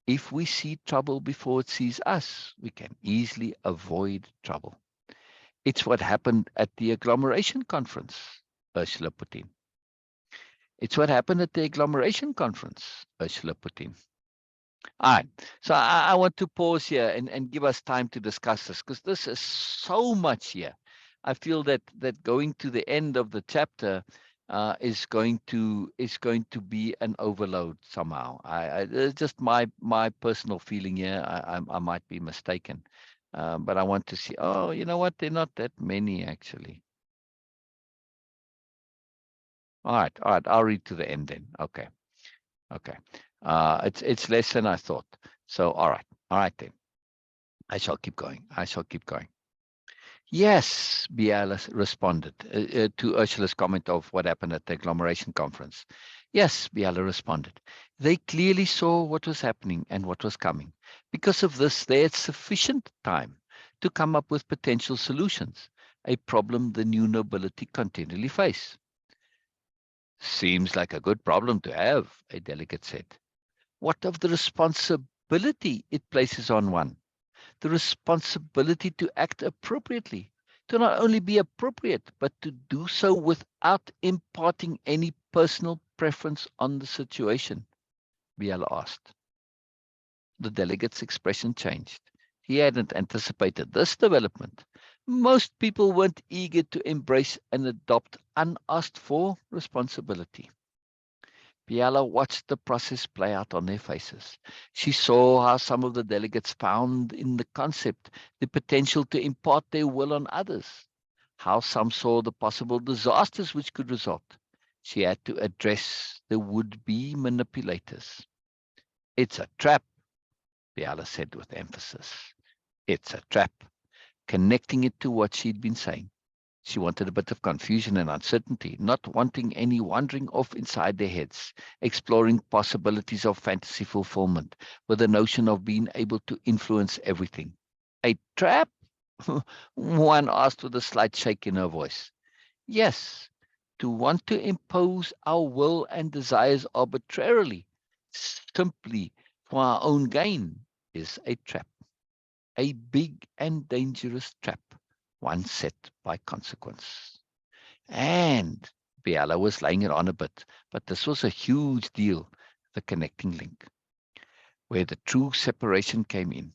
If we see trouble before it sees us, we can easily avoid trouble. It's what happened at the agglomeration conference, Ursula put in. It's what happened at the agglomeration conference, Ursula put in. All right, so I want to pause here and give us time to discuss this, because this is so much here. I feel that going to the end of the chapter is going to be an overload somehow. It's just my personal feeling here. I might be mistaken, but I want to see. Oh, you know what? They're not that many actually. All right. I'll read to the end then. Okay. It's less than I thought. So all right then. I shall keep going. Yes, Biella responded to Ursula's comment of what happened at the agglomeration conference. Yes, Biella responded. They clearly saw what was happening and what was coming. Because of this, they had sufficient time to come up with potential solutions, a problem the new nobility continually face. Seems like a good problem to have, a delegate said. What of the responsibility it places on one? The responsibility to act appropriately, to not only be appropriate, but to do so without imparting any personal preference on the situation, Biella asked. The delegate's expression changed. He hadn't anticipated this development. Most people weren't eager to embrace and adopt unasked for responsibility. Biella watched the process play out on their faces. She saw how some of the delegates found in the concept the potential to impart their will on others, how some saw the possible disasters which could result. She had to address the would-be manipulators. It's a trap, Biella said with emphasis. It's a trap, connecting it to what she'd been saying. She wanted a bit of confusion and uncertainty, not wanting any wandering off inside their heads, exploring possibilities of fantasy fulfillment, with the notion of being able to influence everything. A trap? One asked with a slight shake in her voice. Yes, to want to impose our will and desires arbitrarily, simply for our own gain, is a trap. A big and dangerous trap, one set by consequence. And Biella was laying it on a bit, but this was a huge deal, the connecting link, where the true separation came in.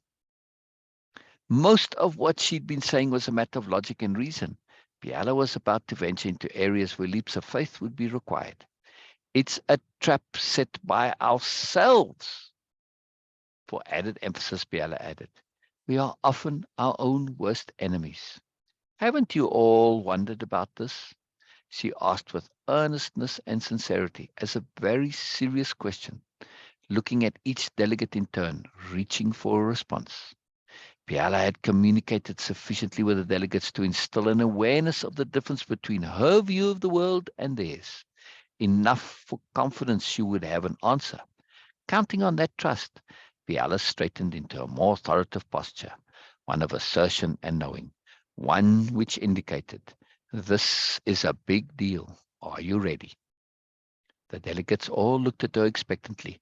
Most of what she'd been saying was a matter of logic and reason. Biella was about to venture into areas where leaps of faith would be required. It's a trap set by ourselves. For added emphasis, Biella added, we are often our own worst enemies. Haven't you all wondered about this? She asked with earnestness and sincerity, as a very serious question, looking at each delegate in turn, reaching for a response. Biella had communicated sufficiently with the delegates to instill an awareness of the difference between her view of the world and theirs, enough for confidence she would have an answer. Counting on that trust, Biella straightened into a more authoritative posture, one of assertion and knowing, one which indicated, this is a big deal. Are you ready? The delegates all looked at her expectantly,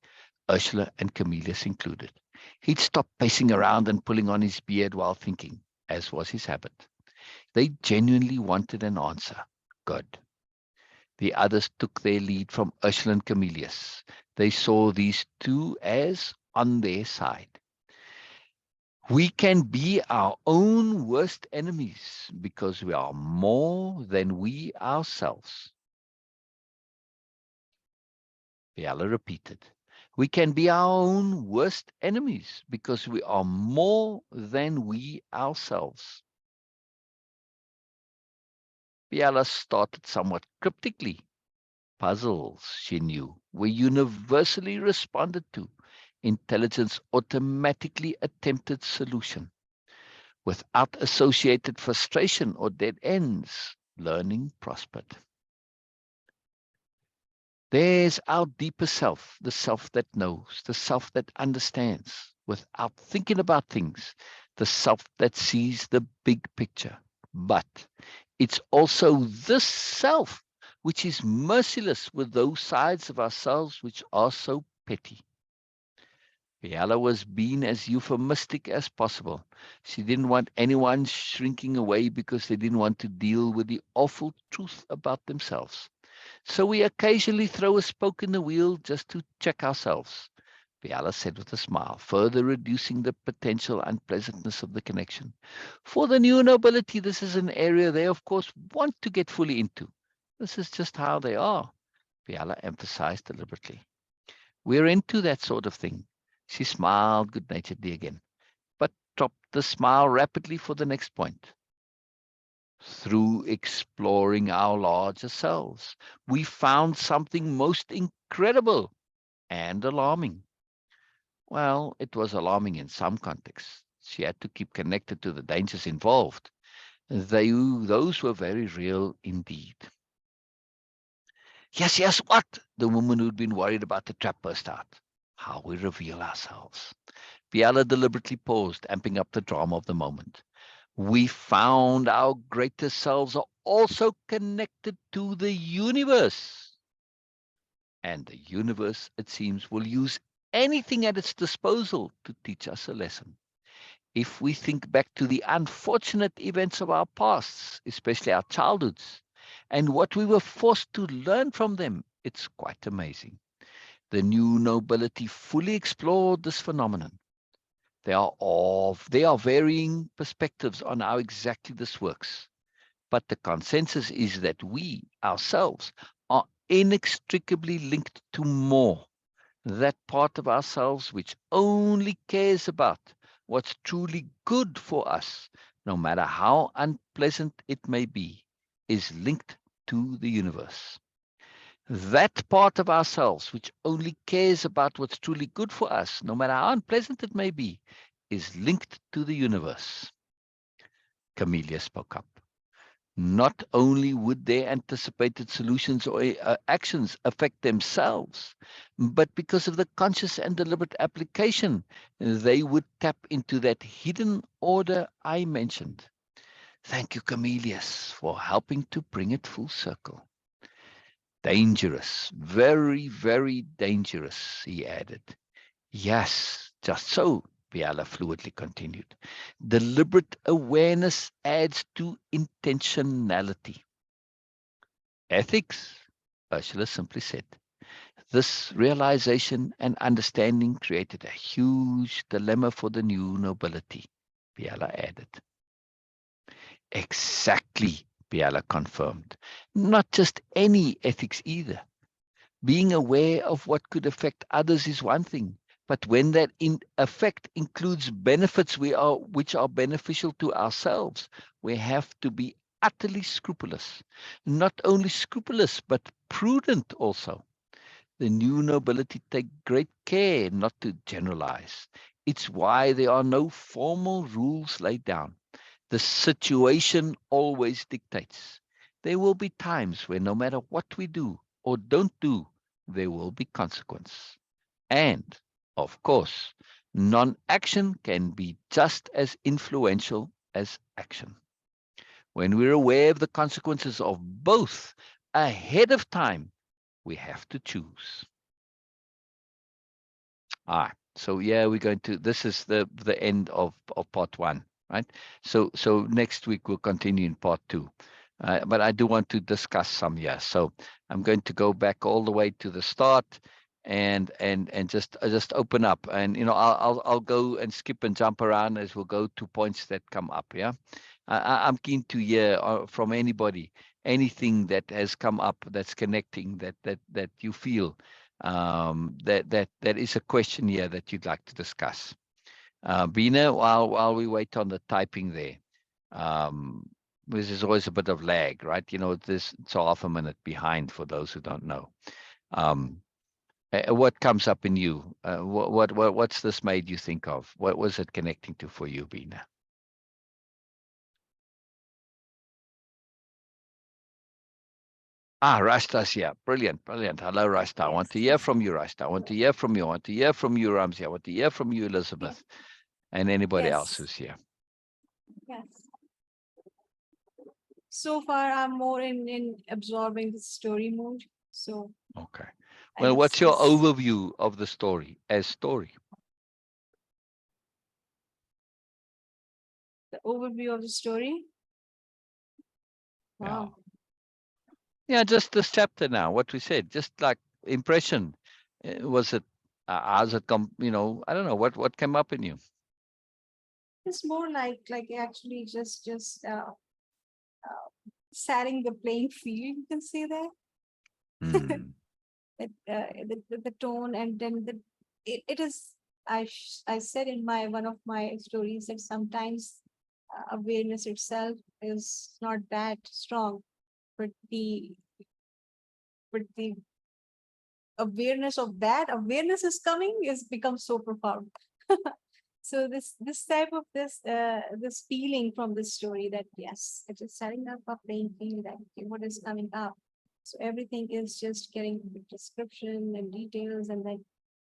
Ursula and Comelius included. He'd stopped pacing around and pulling on his beard while thinking, as was his habit. They genuinely wanted an answer. Good. The others took their lead from Ursula and Comelius. They saw these two as on their side. We can be our own worst enemies because we are more than we ourselves. Biella repeated. We can be our own worst enemies because we are more than we ourselves. Biella started somewhat cryptically. Puzzles, she knew, were universally responded to. Intelligence automatically attempted solution. Without associated frustration or dead ends, learning prospered. There's our deeper self, the self that knows, the self that understands without thinking about things, the self that sees the big picture. But it's also this self which is merciless with those sides of ourselves which are so petty. Biella was being as euphemistic as possible. She didn't want anyone shrinking away because they didn't want to deal with the awful truth about themselves. So we occasionally throw a spoke in the wheel just to check ourselves, Biella said with a smile, further reducing the potential unpleasantness of the connection. For the new nobility, this is an area they, of course, want to get fully into. This is just how they are, Biella emphasized deliberately. We're into that sort of thing. She smiled good-naturedly again, but dropped the smile rapidly for the next point. Through exploring our larger selves, we found something most incredible and alarming. Well, it was alarming in some contexts. She had to keep connected to the dangers involved. Those were very real indeed. Yes, yes, what? The woman who'd been worried about the trap burst out. How we reveal ourselves. Biella deliberately paused, amping up the drama of the moment. We found our greater selves are also connected to the universe. And the universe, it seems, will use anything at its disposal to teach us a lesson. If we think back to the unfortunate events of our pasts, especially our childhoods, and what we were forced to learn from them, it's quite amazing. The new nobility fully explored this phenomenon. There are varying perspectives on how exactly this works, but the consensus is that we ourselves are inextricably linked to more, that part of ourselves which only cares about what's truly good for us, no matter how unpleasant it may be, is linked to the universe. That part of ourselves which only cares about what's truly good for us, no matter how unpleasant it may be, is linked to the universe. Comelius spoke up. Not only would their anticipated solutions or actions affect themselves, but because of the conscious and deliberate application, they would tap into that hidden order I mentioned. Thank you, Comelius, for helping to bring it full circle. Dangerous, very, very dangerous, he added. Yes, just so, Biella fluidly continued. Deliberate awareness adds to intentionality. Ethics, Ursula simply said. This realization and understanding created a huge dilemma for the new nobility, Biella added. Exactly, Biella confirmed. Not just any ethics either. Being aware of what could affect others is one thing, but when that effect includes benefits which are beneficial to ourselves, we have to be utterly scrupulous. Not only scrupulous, but prudent also. The new nobility take great care not to generalize. It's why there are no formal rules laid down. The situation always dictates. There will be times when no matter what we do or don't do, there will be consequence. And, of course, non-action can be just as influential as action. When we're aware of the consequences of both ahead of time, we have to choose. All right. So yeah, we're going to. This is the end of part one, right? So next week we'll continue in part two, but I do want to discuss some here. So I'm going to go back all the way to the start, and just open up, and I'll go and skip and jump around as we'll go to points that come up. Yeah, I'm keen to hear from anybody anything that has come up that's connecting that you feel that is a question here that you'd like to discuss. Beena, while we wait on the typing there, there's always a bit of lag, right? It's half a minute behind for those who don't know. What comes up in you? What's this made you think of? What was it connecting to for you, Beena? Rasta's here. Brilliant, brilliant. Hello, Rasta. I want to hear from you, Rasta. I want to hear from you. I want to hear from you, Ramsey. I want to hear from you, Elizabeth, and anybody else Yes. who's here. Yes. So far, I'm more in absorbing the story mode. So Okay. I Well, just what's your overview of the story as story? the overview of the story. Yeah. Wow. Yeah, just this chapter now, what we said, just like impression. Was it, how's it come, I don't know, what came up in you? It's more like actually just setting the playing field. You can say that. Hmm. The tone, and then it is. I said in my one of my stories that sometimes awareness itself is not that strong, but the awareness of that awareness is coming is becomes so profound. So this type of this feeling from this story that yes, it is setting up a playing field, that okay, what is coming up. So everything is just getting the description and details, and then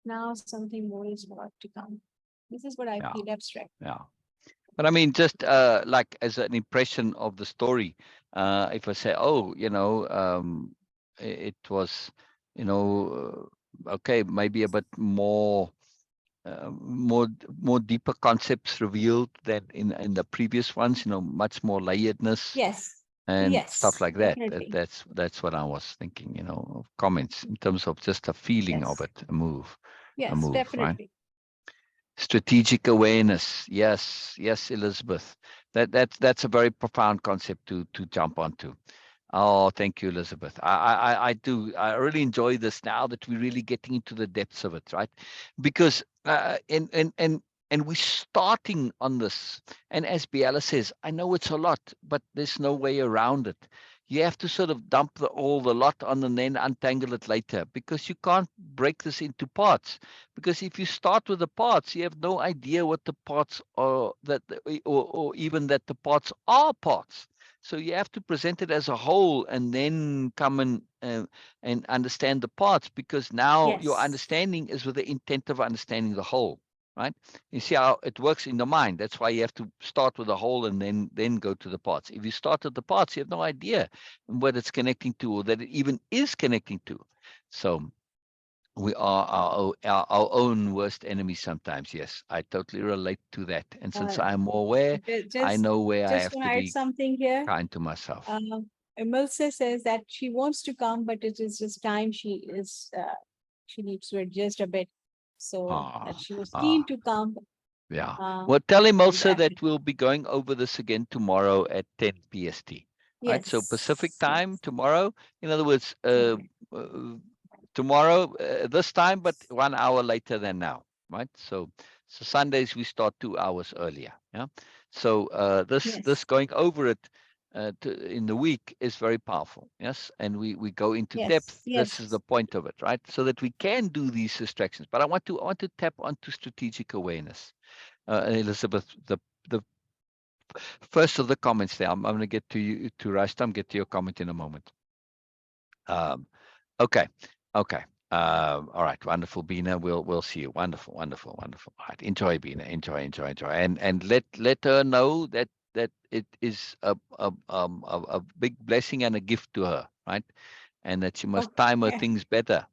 now something more is about to come. This is what I Yeah. feel abstract. Yeah. But I mean, just like as an impression of the story, if I say, oh, it was Okay, maybe a bit more more deeper concepts revealed than in the previous ones, much more layeredness Yes. and stuff Yes, like that. definitely. That's what I was thinking, of comments in terms of just a feeling of Yes. it, a Yes, move, right? definitely. Strategic awareness. Yes, yes, Elizabeth. That's a very profound concept to jump onto. Oh, thank you, Elizabeth. I do. I really enjoy this now that we're really getting into the depths of it, right? Because and we're starting on this. And as Biella says, I know it's a lot, but there's no way around it. You have to sort of dump all the lot on and then untangle it later, because you can't break this into parts. Because if you start with the parts, you have no idea what the parts are, or even that the parts are parts. So you have to present it as a whole and then come and understand the parts, because now your Yes. understanding is with the intent of understanding the whole, right? You see how it works in the mind. That's why you have to start with the whole and then go to the parts. If you start at the parts, you have no idea what it's connecting to, or that it even is connecting to. So we are our own worst enemy sometimes. Yes, I totally relate to that. And since Uh, I'm more aware, I just know where I just have want to to add be something here. kind to myself. Emilsa says that she wants to come, but it is just time she needs to adjust a bit. So that Ah, she was keen ah, to come. yeah. Uh, Well, tell him and also that we'll be going over this again tomorrow at 10 PST. Right? So Pacific yes, time yes. tomorrow. In other words, Okay. tomorrow this time, but 1 hour later than now. Right? So Sundays we start 2 hours earlier. Yeah. So this Yes, going over it in the week is very powerful. Yes, and we go into depth. yes, This is the yes. point of it, right? So that we can do these distractions. But I want to tap onto strategic awareness. Elizabeth, the first of the comments there. I'm going to get to you, to Rastam, get to your comment in a moment. Um, okay, okay. All right, wonderful, Beena. We'll see you. Wonderful, wonderful, wonderful. All right, enjoy, Beena. Enjoy, enjoy, enjoy, and let her know that it is a big blessing and a gift to her, right? And that she must time her Okay. things better.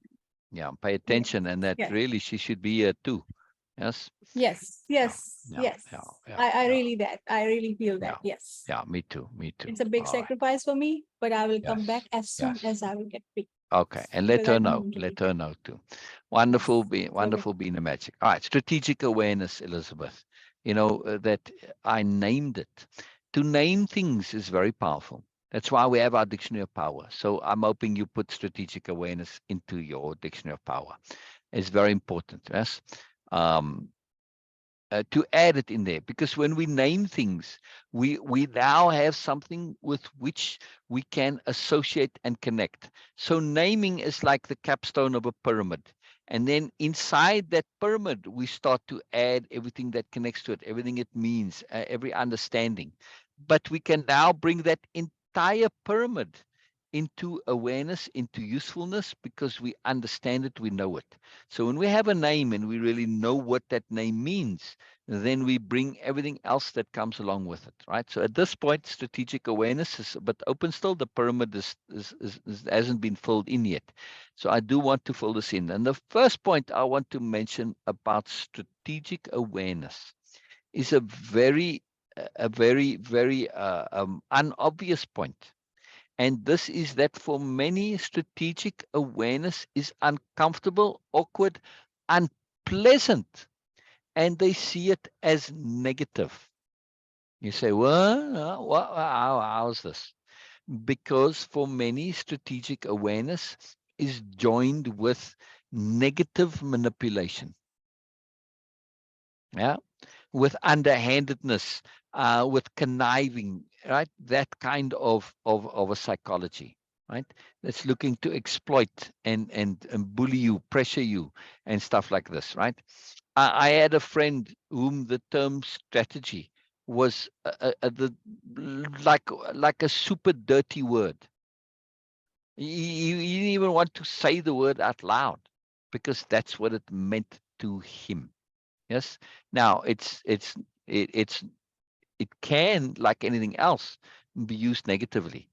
Yeah, pay Yes, attention, and that yes, really she should be here too. Yes. yes, Yeah, yes, yeah, yes. yeah, yeah, yeah. I really feel Yeah, that. Yes. yeah, me too, me too. It's a big All right. sacrifice for me, but I will come back Yes, as soon yes. as I will get free Okay, and let because I her don't know. want to be Let here. her know too. Yes. So Wonderful being a magic. All right, strategic awareness, Elizabeth. That I named it. To name things is very powerful. That's why we have our dictionary of power. So I'm hoping you put strategic awareness into your dictionary of power. It's very important. Yes. Um, to add it in there, because when we name things, we now have something with which we can associate and connect. So naming is like the capstone of a pyramid, and then inside that pyramid we start to add everything that connects to it, everything it means, every understanding. But we can now bring that entire pyramid into awareness, into usefulness, because we understand it, we know it. So when we have a name and we really know what that name means, then we bring everything else that comes along with it, right? So at this point, strategic awareness is a bit open still. The pyramid hasn't been filled in yet. So I do want to fill this in. And the first point I want to mention about strategic awareness is a very unobvious point. And this is that for many, strategic awareness is uncomfortable, awkward, unpleasant, and they see it as negative. You say, how's this? Because for many, strategic awareness is joined with negative manipulation. Yeah. With underhandedness, with conniving, right? That kind of a psychology, right? That's looking to exploit and bully you, pressure you, and stuff like this, right? I had a friend whom the term strategy was like a super dirty word. He didn't even want to say the word out loud because that's what it meant to him. Yes. Now it can, like anything else, be used negatively.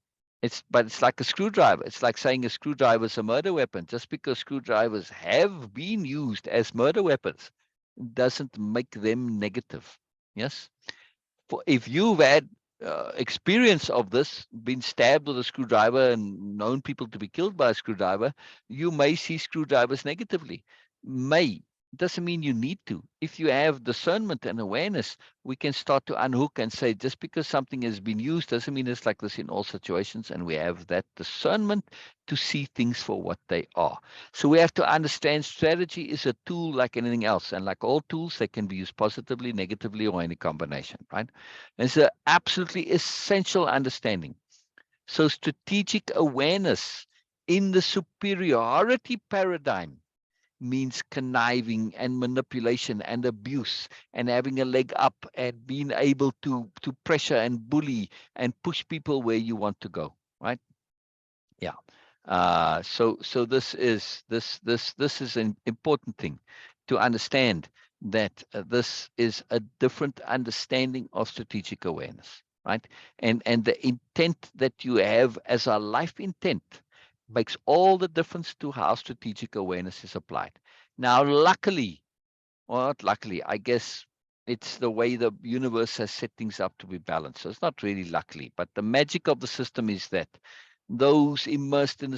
But it's like a screwdriver. It's like saying a screwdriver is a murder weapon. Just because screwdrivers have been used as murder weapons doesn't make them negative. Yes. If you've had experience of this, been stabbed with a screwdriver and known people to be killed by a screwdriver, you may see screwdrivers negatively. May doesn't mean you need to. If you have discernment and awareness, we can start to unhook and say, just because something has been used doesn't mean it's like this in all situations. And we have that discernment to see things for what they are. So we have to understand strategy is a tool like anything else. And like all tools, they can be used positively, negatively, or any combination, right? It's an absolutely essential understanding. So strategic awareness in the superiority paradigm means conniving and manipulation and abuse and having a leg up and being able to pressure and bully and push people where you want to go, right? Yeah. So this is an important thing to understand, that this is a different understanding of strategic awareness, right? And the intent that you have as a life intent makes all the difference to how strategic awareness is applied. Now, luckily, well, not luckily, I guess it's the way the universe has set things up to be balanced. So it's not really luckily, but the magic of the system is that those immersed in the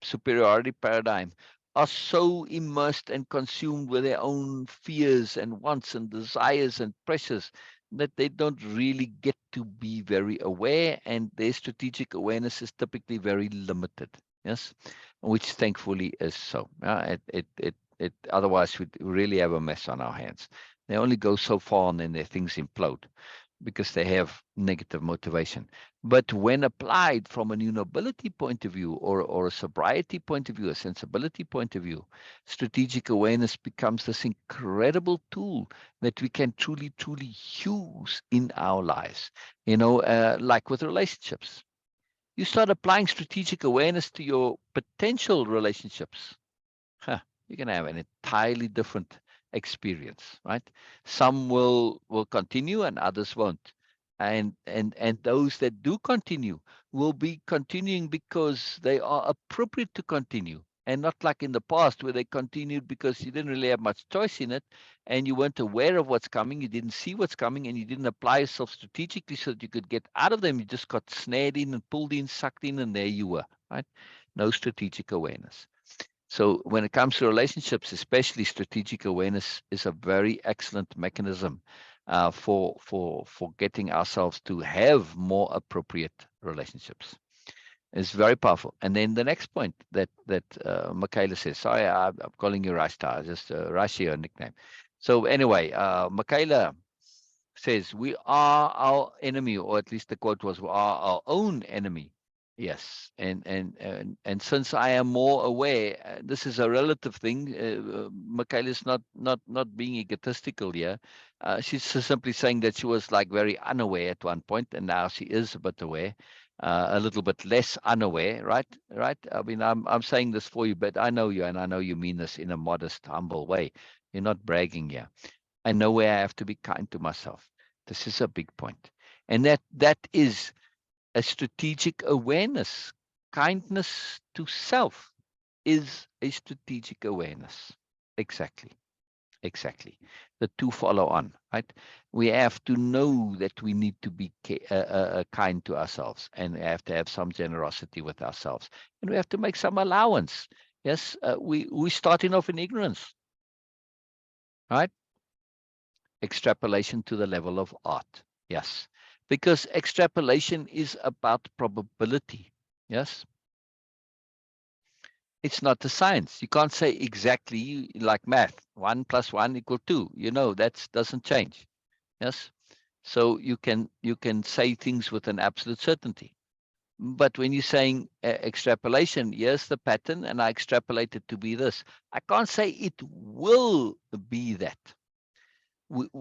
superiority paradigm are so immersed and consumed with their own fears and wants and desires and pressures that they don't really get to be very aware, and their strategic awareness is typically very limited. Yes, which thankfully is so. Otherwise we'd really have a mess on our hands. They only go so far and then their things implode because they have negative motivation. But when applied from a new nobility point of view, or a sobriety point of view, a sensibility point of view, strategic awareness becomes this incredible tool that we can truly, truly use in our lives. Like with relationships. You start applying strategic awareness to your potential relationships, you're going to have an entirely different experience, right? Some will continue and others won't. And those that do continue will be continuing because they are appropriate to continue, and not like in the past where they continued because you didn't really have much choice in it, and you weren't aware of what's coming, you didn't see what's coming, and you didn't apply yourself strategically so that you could get out of them. You just got snared in and pulled in, sucked in, and there you were, right? No strategic awareness. So when it comes to relationships, especially, strategic awareness is a very excellent mechanism for getting ourselves to have more appropriate relationships. It's very powerful. And then the next point that Michaela says, sorry, I'm calling you Rashta, just Rashi, your nickname. So anyway, Michaela says, we are our enemy, or at least the quote was, we are our own enemy. Yes, and since I am more aware, this is a relative thing. Michaela is not being egotistical here. She's simply saying that she was like very unaware at one point, and now she is a bit aware, a little bit less unaware, right? Right. I mean, I'm saying this for you, but I know you, and I know you mean this in a modest, humble way. You're not bragging here. I know where I have to be kind to myself. This is a big point. And that is a strategic awareness. Kindness to self is a strategic awareness. Exactly. Exactly. The two follow on, right? We have to know that we need to be kind to ourselves, and we have to have some generosity with ourselves, and we have to make some allowance. Yes, we starting off in ignorance, right? Extrapolation to the level of art. Yes, because extrapolation is about probability. Yes, it's not a science. You can't say exactly like math, 1 + 1 = 2. That doesn't change. Yes, so you can say things with an absolute certainty. But when you're saying extrapolation, here's the pattern, and I extrapolate it to be this. I can't say it will be that.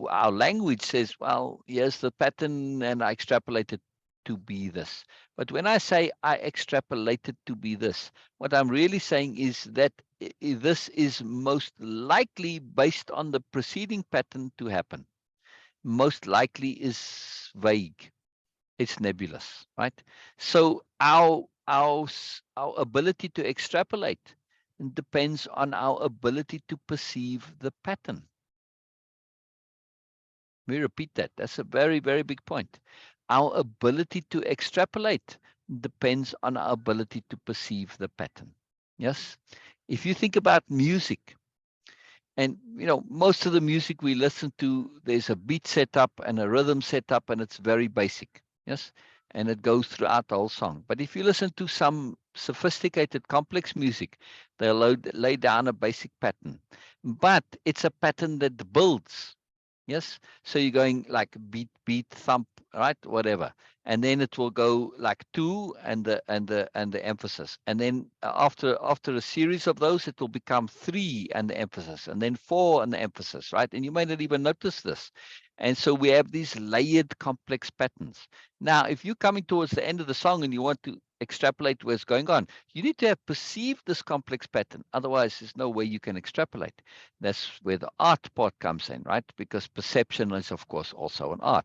Our language says, well, here's the pattern, and I extrapolate it to be this. But when I say I extrapolate it to be this, what I'm really saying is that this is most likely based on the preceding pattern to happen. Most likely is vague. it's nebulous, right? So our ability to extrapolate depends on our ability to perceive the pattern. We repeat that. That's a very, very big point. Our ability to extrapolate depends on our ability to perceive the pattern. Yes. If you think about music, and most of the music we listen to, there's a beat setup and a rhythm setup, and it's very basic. Yes. And it goes throughout the whole song. But if you listen to some sophisticated, complex music, they'll lay down a basic pattern. But it's a pattern that builds. Yes. So you're going like beat, beat, thump, right? Whatever. And then it will go like two and the emphasis. And then after a series of those, it will become three and the emphasis, and then four and the emphasis, right? And you may not even notice this. And so we have these layered complex patterns. Now, if you're coming towards the end of the song and you want to extrapolate what's going on, you need to have perceived this complex pattern. Otherwise, there's no way you can extrapolate. That's where the art part comes in, right? Because perception is, of course, also an art.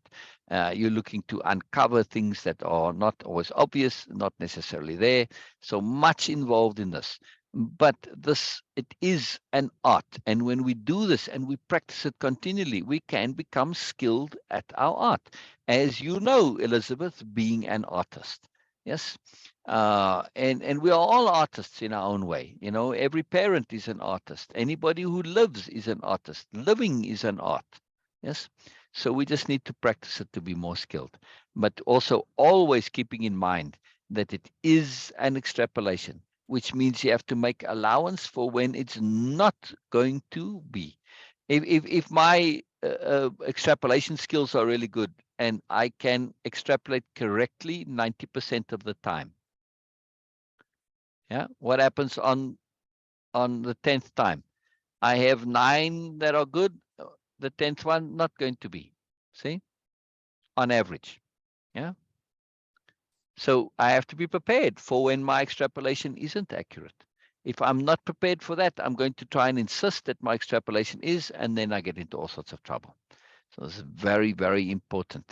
You're looking to uncover things that are not always obvious, not necessarily there. So much involved in this. But it is an art. And when we do this and we practice it continually, we can become skilled at our art. As you know, Elizabeth, being an artist. Yes. And we are all artists in our own way. Every parent is an artist. Anybody who lives is an artist. Living is an art. Yes. So we just need to practice it to be more skilled, but also always keeping in mind that it is an extrapolation, which means you have to make allowance for when it's not going to be. If my extrapolation skills are really good and I can extrapolate correctly 90% of the time, yeah, what happens on the 10th time? I have 9 that are good. The 10th one not going to be. See, on average, yeah. So I have to be prepared for when my extrapolation isn't accurate. If I'm not prepared for that, I'm going to try and insist that my extrapolation is, and then I get into all sorts of trouble. So this is very, very important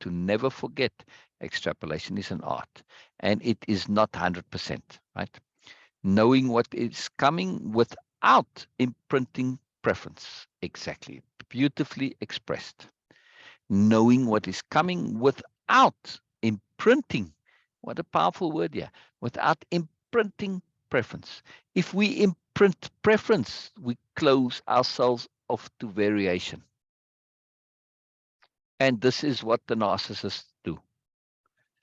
to never forget extrapolation is an art, and it is not 100%, right? Knowing what is coming without imprinting preference. Exactly. Beautifully expressed. Knowing what is coming without imprinting. What a powerful word here. Without imprinting preference. If we imprint preference, we close ourselves off to variation. And this is what the narcissists do.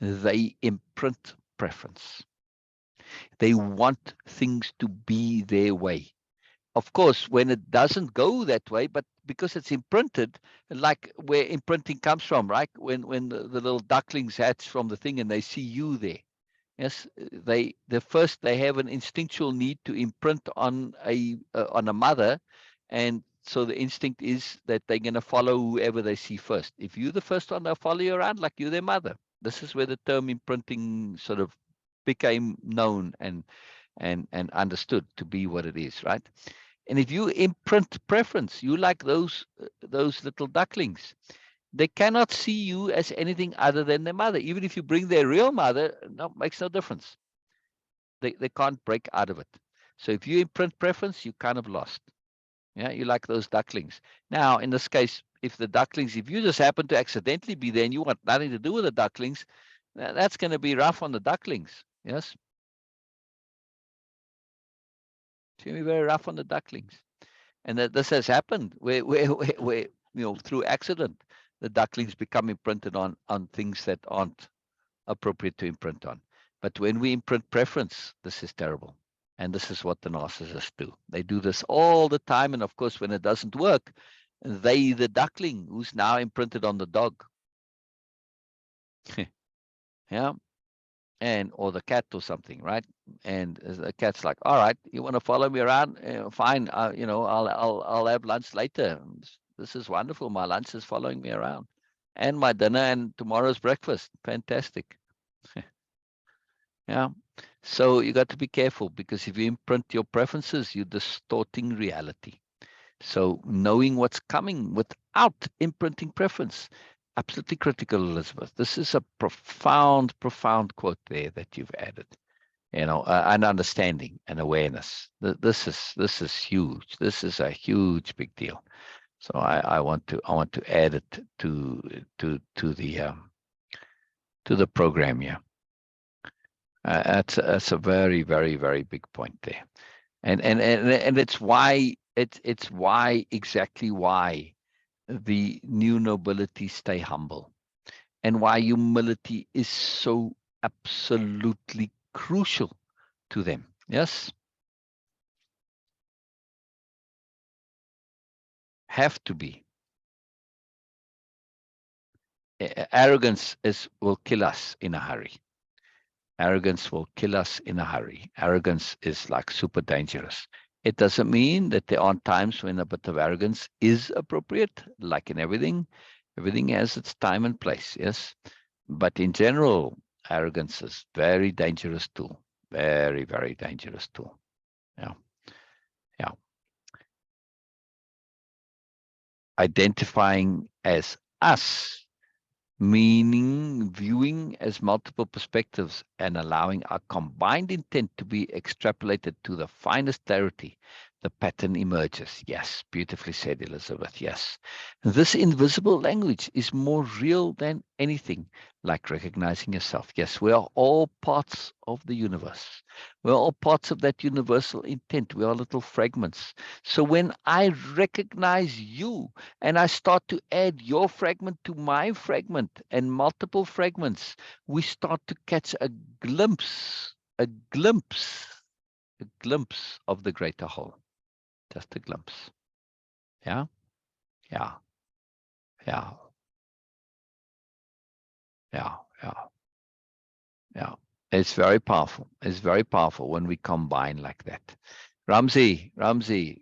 They imprint preference. They want things to be their way. Of course, when it doesn't go that way, but because it's imprinted, like where imprinting comes from, right? When the little ducklings hatch from the thing and they see you there. Yes, they have an instinctual need to imprint on a mother, and so the instinct is that they're going to follow whoever they see first. If you're the first one, they'll follow you around like you're their mother. This is where the term imprinting sort of became known and understood to be what it is, right? And if you imprint preference, you like those little ducklings. They cannot see you as anything other than their mother. Even if you bring their real mother, no, makes no difference. They can't break out of it. So if you imprint preference, you kind of lost. Yeah, you like those ducklings. Now, in this case, if you just happen to accidentally be there and you want nothing to do with the ducklings, that's going to be rough on the ducklings. Yes. It's going to be very rough on the ducklings. And that this has happened where through accident, the ducklings become imprinted on things that aren't appropriate to imprint on. But when we imprint preference, this is terrible. And this is what the narcissists do. They do this all the time. And of course, when it doesn't work, the duckling who's now imprinted on the dog. Yeah. Or the cat or something, right? And the cat's like, all right, you want to follow me around? Fine. I'll have lunch later. This is wonderful. My lunch is following me around, and my dinner and tomorrow's breakfast. Fantastic. Yeah. So you got to be careful, because if you imprint your preferences, you're distorting reality. So knowing what's coming without imprinting preference absolutely critical, Elizabeth. This is a profound, profound quote there that you've added. An understanding and awareness. This is huge. This is a huge big deal. So I want to add it to the program here. That's a very, very, very big point there, and it's why it's why exactly why the new nobility stay humble, and why humility is so absolutely crucial to them. Yes, have to be. Arrogance will kill us in a hurry. Arrogance will kill us in a hurry. Arrogance is like super dangerous. It doesn't mean that there aren't times when a bit of arrogance is appropriate, like in everything. Everything has its time and place, yes. But in general, arrogance is very dangerous tool. Very, very dangerous tool. Yeah. Yeah. Identifying as us, meaning viewing as multiple perspectives and allowing our combined intent to be extrapolated to the finest clarity, the pattern emerges. Yes, beautifully said, Elizabeth. Yes. This invisible language is more real than anything, like recognizing yourself. Yes, we are all parts of the universe. We're all parts of that universal intent. We are little fragments. So when I recognize you, and I start to add your fragment to my fragment and multiple fragments, we start to catch a glimpse, a glimpse, a glimpse of the greater whole. Just a glimpse. Yeah, yeah, yeah, yeah, yeah, yeah. It's very powerful. It's very powerful when we combine like that. Ramsey,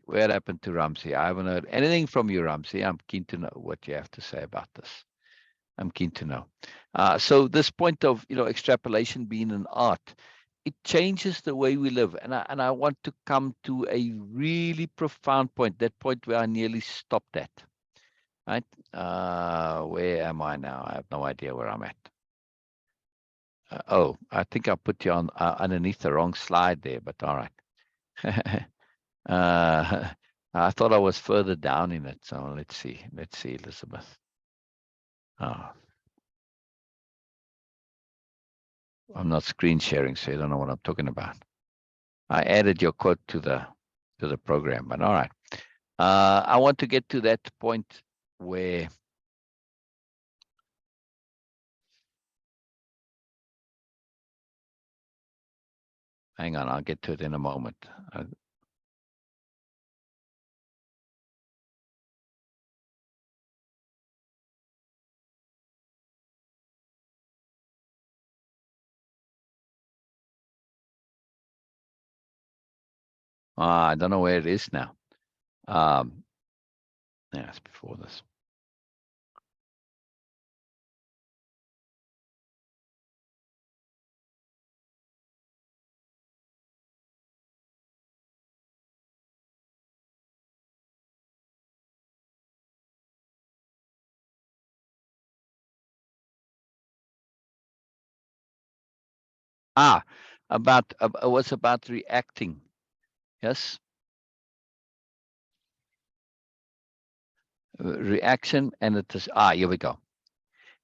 what happened to Ramsey? I haven't heard anything from you, Ramsey. I'm keen to know what you have to say about this. I'm keen to know. So this point of extrapolation being an art, it changes the way we live, and I want to come to a really profound point. That point where I nearly stopped at. Right? Where am I now? I have no idea where I'm at. Oh, I think I put you on underneath the wrong slide there, but all right. I thought I was further down in it. So let's see. Let's see, Elizabeth. Oh. I'm not screen sharing, so you don't know what I'm talking about. I added your quote to the program, but all right. I want to get to that point where hang on, I'll get to it in a moment. I don't know where it is now. Yeah, it's before this. About it was about reacting. Yes, reaction, and it is here we go.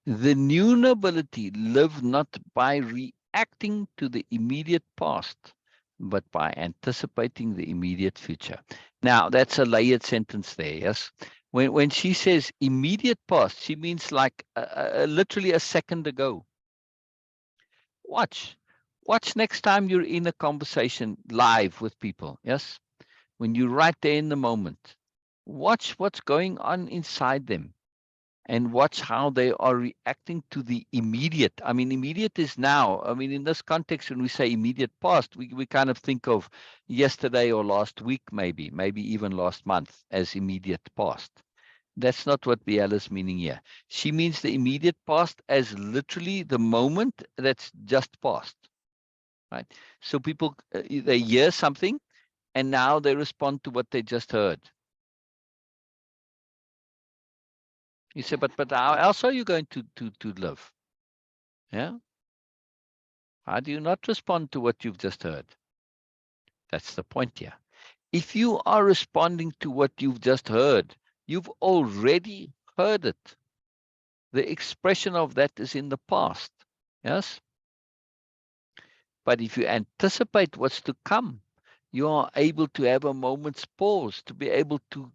The new nobility live not by reacting to the immediate past, but by anticipating the immediate future. Now, that's a layered sentence there, yes? When she says immediate past, she means like literally a second ago. Watch. Watch next time you're in a conversation live with people, yes? When you're right there in the moment, watch what's going on inside them and watch how they are reacting to the immediate. I mean, immediate is now. I mean, in this context, when we say immediate past, we kind of think of yesterday or last week, maybe even last month as immediate past. That's not what Biella's meaning here. She means the immediate past as literally the moment that's just passed, right? So people, they hear something and now they respond to what they just heard. You say, but how else are you going to live? Yeah. How do you not respond to what you've just heard? That's the point here. If you are responding to what you've just heard, you've already heard it. The expression of that is in the past. Yes. But if you anticipate what's to come, you are able to have a moment's pause, to be able to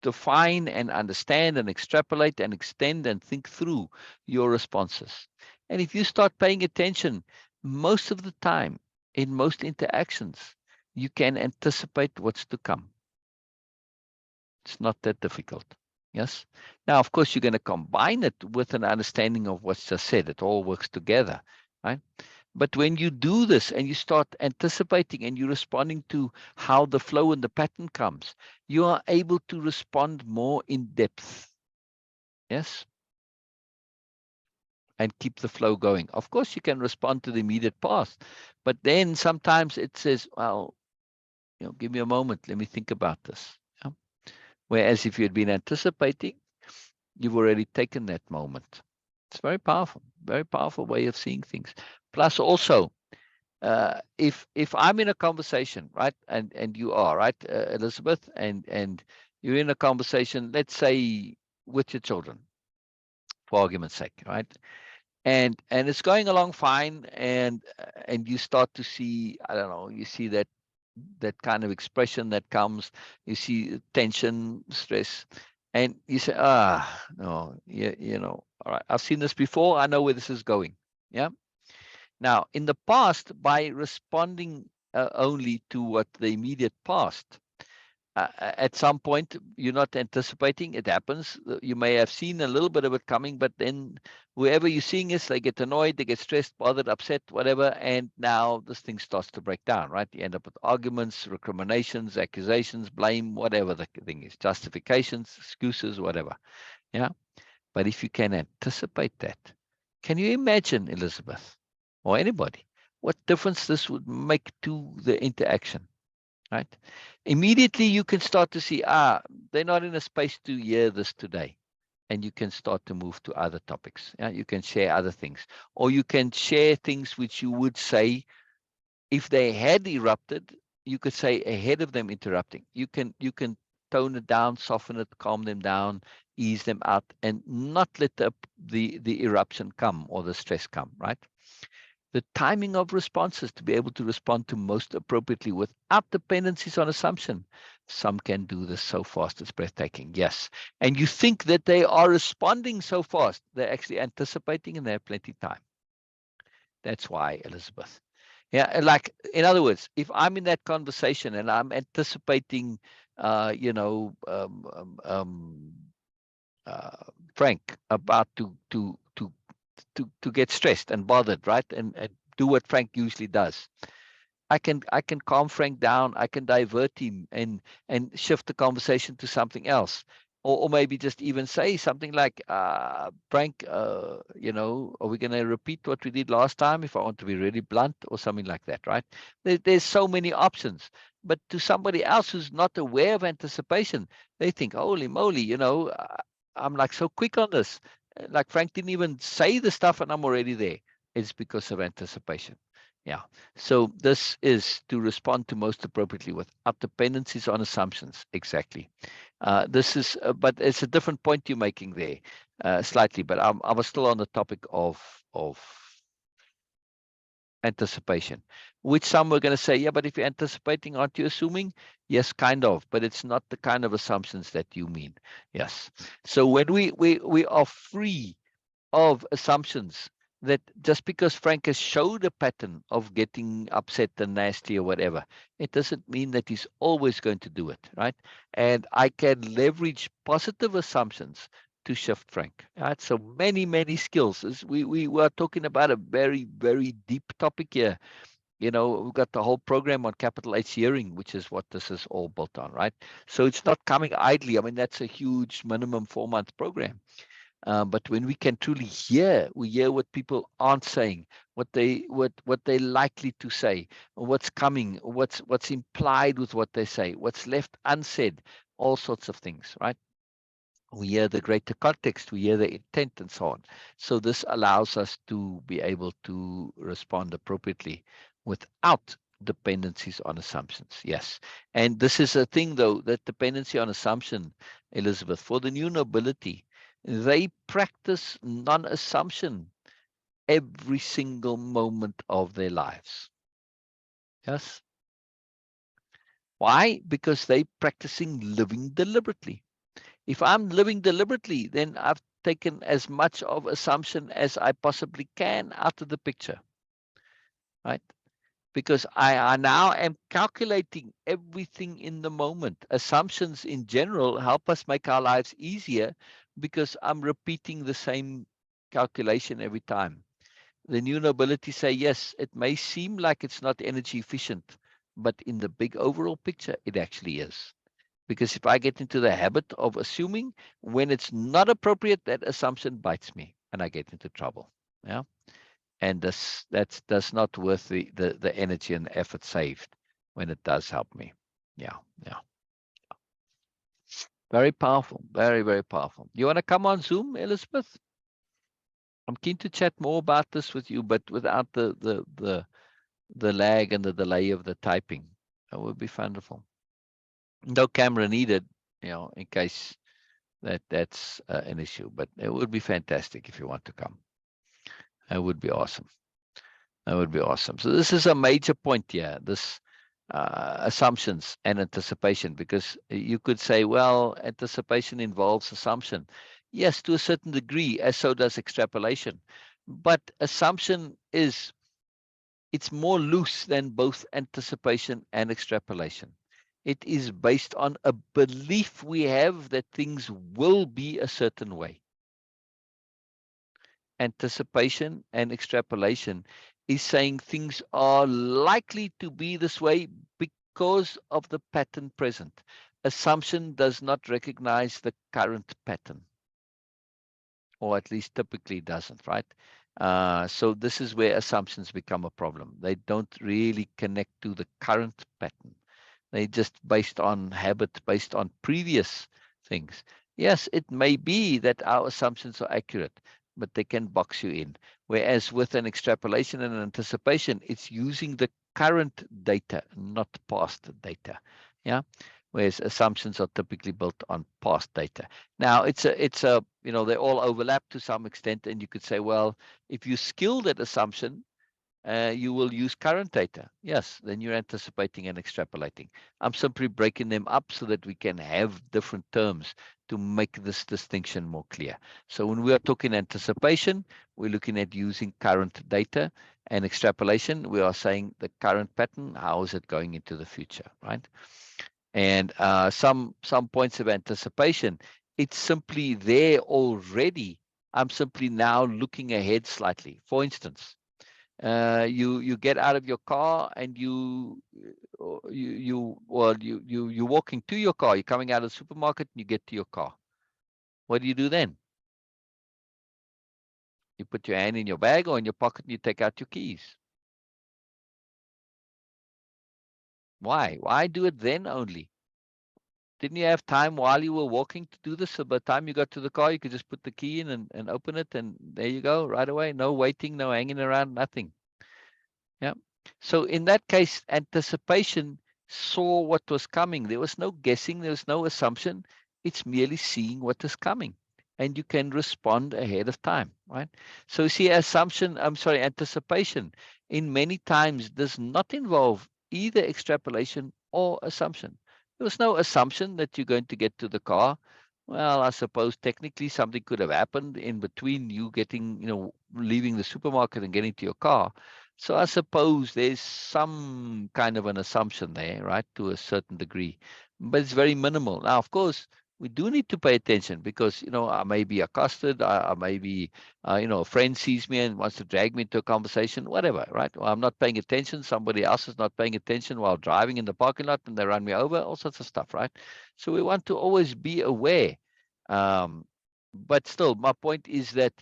define and understand and extrapolate and extend and think through your responses. And if you start paying attention, most of the time, in most interactions, you can anticipate what's to come. It's not that difficult. Yes. Now, of course, you're going to combine it with an understanding of what's just said. It all works together, right? But when you do this and you start anticipating and you're responding to how the flow and the pattern comes, you are able to respond more in depth. Yes. And keep the flow going. Of course, you can respond to the immediate past, but then sometimes it says, well, give me a moment. Let me think about this. Yeah? Whereas if you had been anticipating, you've already taken that moment. It's very powerful way of seeing things. Plus also, if I'm in a conversation, right, and you are, right, Elizabeth, and you're in a conversation, let's say with your children, for argument's sake, right, and it's going along fine, and you start to see, I don't know, you see that kind of expression that comes, you see tension, stress, and you say, no, all right, I've seen this before, I know where this is going. Yeah. Now, in the past, by responding only to what the immediate past, at some point, you're not anticipating, it happens. You may have seen a little bit of it coming, but then whoever you're seeing is, they get annoyed, they get stressed, bothered, upset, whatever, and now this thing starts to break down, right? You end up with arguments, recriminations, accusations, blame, whatever the thing is, justifications, excuses, whatever. Yeah. But if you can anticipate that, can you imagine, Elizabeth, or anybody, what difference this would make to the interaction, right? Immediately you can start to see, they're not in a space to hear this today. And you can start to move to other topics. Yeah? You can share other things, or you can share things which you would say if they had erupted, you could say ahead of them interrupting. You can tone it down, soften it, calm them down, ease them out, and not let the eruption come or the stress come, right? The timing of responses, to be able to respond to most appropriately without dependencies on assumption. Some can do this so fast, it's breathtaking. Yes. And you think that they are responding so fast, they're actually anticipating and they have plenty of time. That's why, Elizabeth. Yeah, like, in other words, if I'm in that conversation and I'm anticipating, uh, you know, um, um, um, Frank about to get stressed and bothered, right, and do what Frank usually does, I can calm Frank down. I can divert him and shift the conversation to something else, or maybe just even say something like, Frank, are we going to repeat what we did last time? If I want to be really blunt, or something like that, right? There's so many options. But to somebody else who's not aware of anticipation, they think, holy moly, I'm like so quick on this. Like Frank didn't even say the stuff, and I'm already there. It's because of anticipation. Yeah. So this is to respond to most appropriately without dependencies on assumptions. Exactly. This is, but it's a different point you're making there, slightly. But I was still on the topic of anticipation, which some were going to say, yeah, but if you're anticipating, aren't you assuming? Yes, kind of, but it's not the kind of assumptions that you mean. Yes. So when we are free of assumptions, that just because Frank has showed a pattern of getting upset and nasty or whatever, it doesn't mean that he's always going to do it, right? And I can leverage positive assumptions to shift Frank. Right? So many skills. We were talking about a very, very deep topic here. We've got the whole program on capital H hearing, which is what this is all built on, right? So it's not coming idly. I mean, that's a huge minimum 4-month program. But when we can truly we hear what people aren't saying, what they're likely to say, what's coming, what's implied with what they say, what's left unsaid, all sorts of things, right? We hear the greater context, we hear the intent and so on. So this allows us to be able to respond appropriately without dependencies on assumptions. Yes. And this is a thing, though, that dependency on assumption, Elizabeth, for the new nobility, they practice non-assumption every single moment of their lives. Yes. Why? Because they practicing living deliberately. If I'm living deliberately, then I've taken as much of assumption as I possibly can out of the picture, right? Because I now am calculating everything in the moment. Assumptions in general help us make our lives easier because I'm repeating the same calculation every time. The new nobility say, yes, it may seem like it's not energy efficient, but in the big overall picture, it actually is. Because if I get into the habit of assuming when it's not appropriate, that assumption bites me and I get into trouble. Yeah. And that's not worth the energy and effort saved when it does help me. Yeah. Yeah. Very powerful. Very, very powerful. You want to come on Zoom, Elizabeth? I'm keen to chat more about this with you, but without the lag and the delay of the typing. That would be wonderful. No camera needed, in case that's an issue, but it would be fantastic if you want to come. That would be awesome. That would be awesome. So this is a major point here, this assumptions and anticipation, because you could say, well, anticipation involves assumption. Yes, to a certain degree, as so does extrapolation. But assumption it's more loose than both anticipation and extrapolation. It is based on a belief we have that things will be a certain way. Anticipation and extrapolation is saying things are likely to be this way because of the pattern present. Assumption does not recognize the current pattern, or at least typically doesn't, right? So this is where assumptions become a problem. They don't really connect to the current pattern. They just based on habit, based on previous things. Yes, it may be that our assumptions are accurate, but they can box you in. Whereas with an extrapolation and an anticipation, it's using the current data, not past data. Yeah. Whereas assumptions are typically built on past data. Now it's a they all overlap to some extent, and you could say, well, if you're skilled at assumption, you will use current data. Yes, then you're anticipating and extrapolating. I'm simply breaking them up so that we can have different terms to make this distinction more clear. So when we are talking anticipation, we're looking at using current data, and extrapolation, we are saying the current pattern, how is it going into the future, right? And some points of anticipation, it's simply there already. I'm simply now looking ahead slightly. For instance, you get out of your car and you're walking to your car. You're coming out of the supermarket and you get to your car. What do? Then you put your hand in your bag or in your pocket and you take out your keys. Why do it then only? Didn't you have time while you were walking to do this? So by the time you got to the car, you could just put the key in and open it, and there you go, right away. No waiting, no hanging around, nothing. Yeah. So in that case, anticipation saw what was coming. There was no guessing, there was no assumption. It's merely seeing what is coming. And you can respond ahead of time, right? So you see, anticipation in many times does not involve either extrapolation or assumption. There was no assumption that you're going to get to the car. Well, I suppose technically something could have happened in between you getting, leaving the supermarket and getting to your car. So I suppose there's some kind of an assumption there, right, to a certain degree, but it's very minimal. Now, of course, we do need to pay attention because, I may be accosted, I may be, a friend sees me and wants to drag me into a conversation, whatever, right? Or I'm not paying attention. Somebody else is not paying attention while driving in the parking lot and they run me over, all sorts of stuff, right? So we want to always be aware. Um, but still, my point is that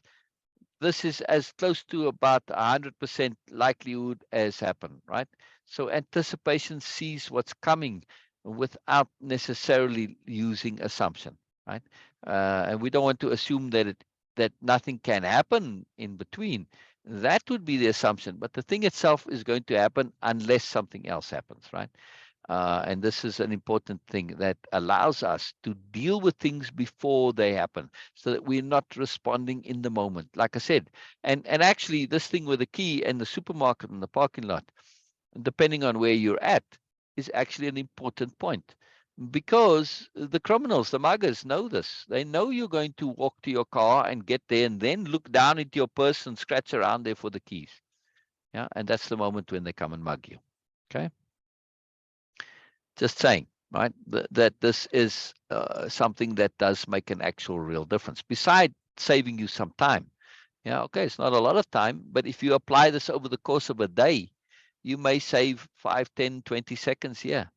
this is as close to about 100% likelihood as happen, right? So anticipation sees what's coming without necessarily using assumption, right? and we don't want to assume that nothing can happen in between. That would be the assumption, but the thing itself is going to happen unless something else happens, right? And this is an important thing that allows us to deal with things before they happen so that we're not responding in the moment. Like I said, and actually this thing with the key and the supermarket and the parking lot, depending on where you're at, is actually an important point because the criminals, the muggers know this. They know you're going to walk to your car and get there and then look down into your purse and scratch around there for the keys. Yeah. And that's the moment when they come and mug you. Okay. Just saying, right? That this is something that does make an actual real difference, besides saving you some time. Yeah, okay, it's not a lot of time, but if you apply this over the course of a day, you may save 5, 10, 20 seconds here,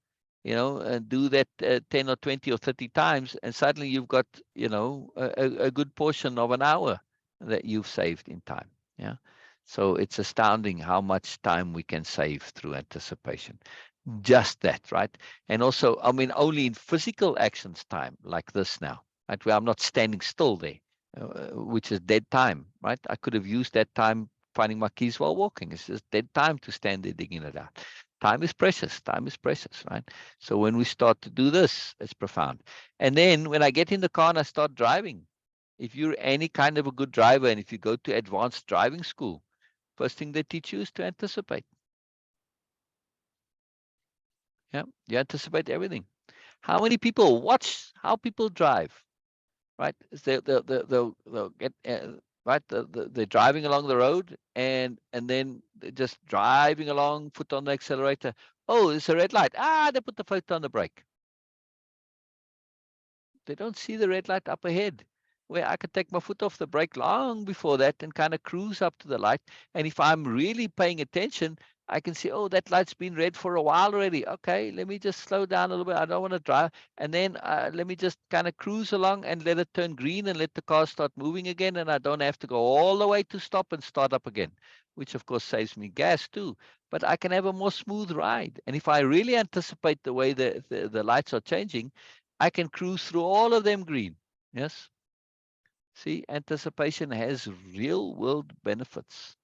and do that 10 or 20 or 30 times, and suddenly you've got, a good portion of an hour that you've saved in time. Yeah. So it's astounding how much time we can save through anticipation. Just that, right? And also, I mean, only in physical actions time like this now, right? Where I'm not standing still there, which is dead time, right? I could have used that time finding my keys while walking. It's just dead time to stand there digging it out. Time is precious. Time is precious, right? So when we start to do this, it's profound. And then when I get in the car and I start driving, if you're any kind of a good driver and if you go to advanced driving school, first thing they teach you is to anticipate. Yeah, you anticipate everything. How many people watch how people drive, right? They'll get right. They're driving along the road, and then they're just driving along, foot on the accelerator. Oh, it's a red light. Ah, they put the foot on the brake. They don't see the red light up ahead, where I could take my foot off the brake long before that and kind of cruise up to the light. And if I'm really paying attention, I can see, oh, that light's been red for a while already. Okay, let me just slow down a little bit. I don't want to drive. And then let me just kind of cruise along and let it turn green and let the car start moving again. And I don't have to go all the way to stop and start up again, which of course saves me gas too. But I can have a more smooth ride. And if I really anticipate the way the lights are changing, I can cruise through all of them green. Yes. See, anticipation has real world benefits.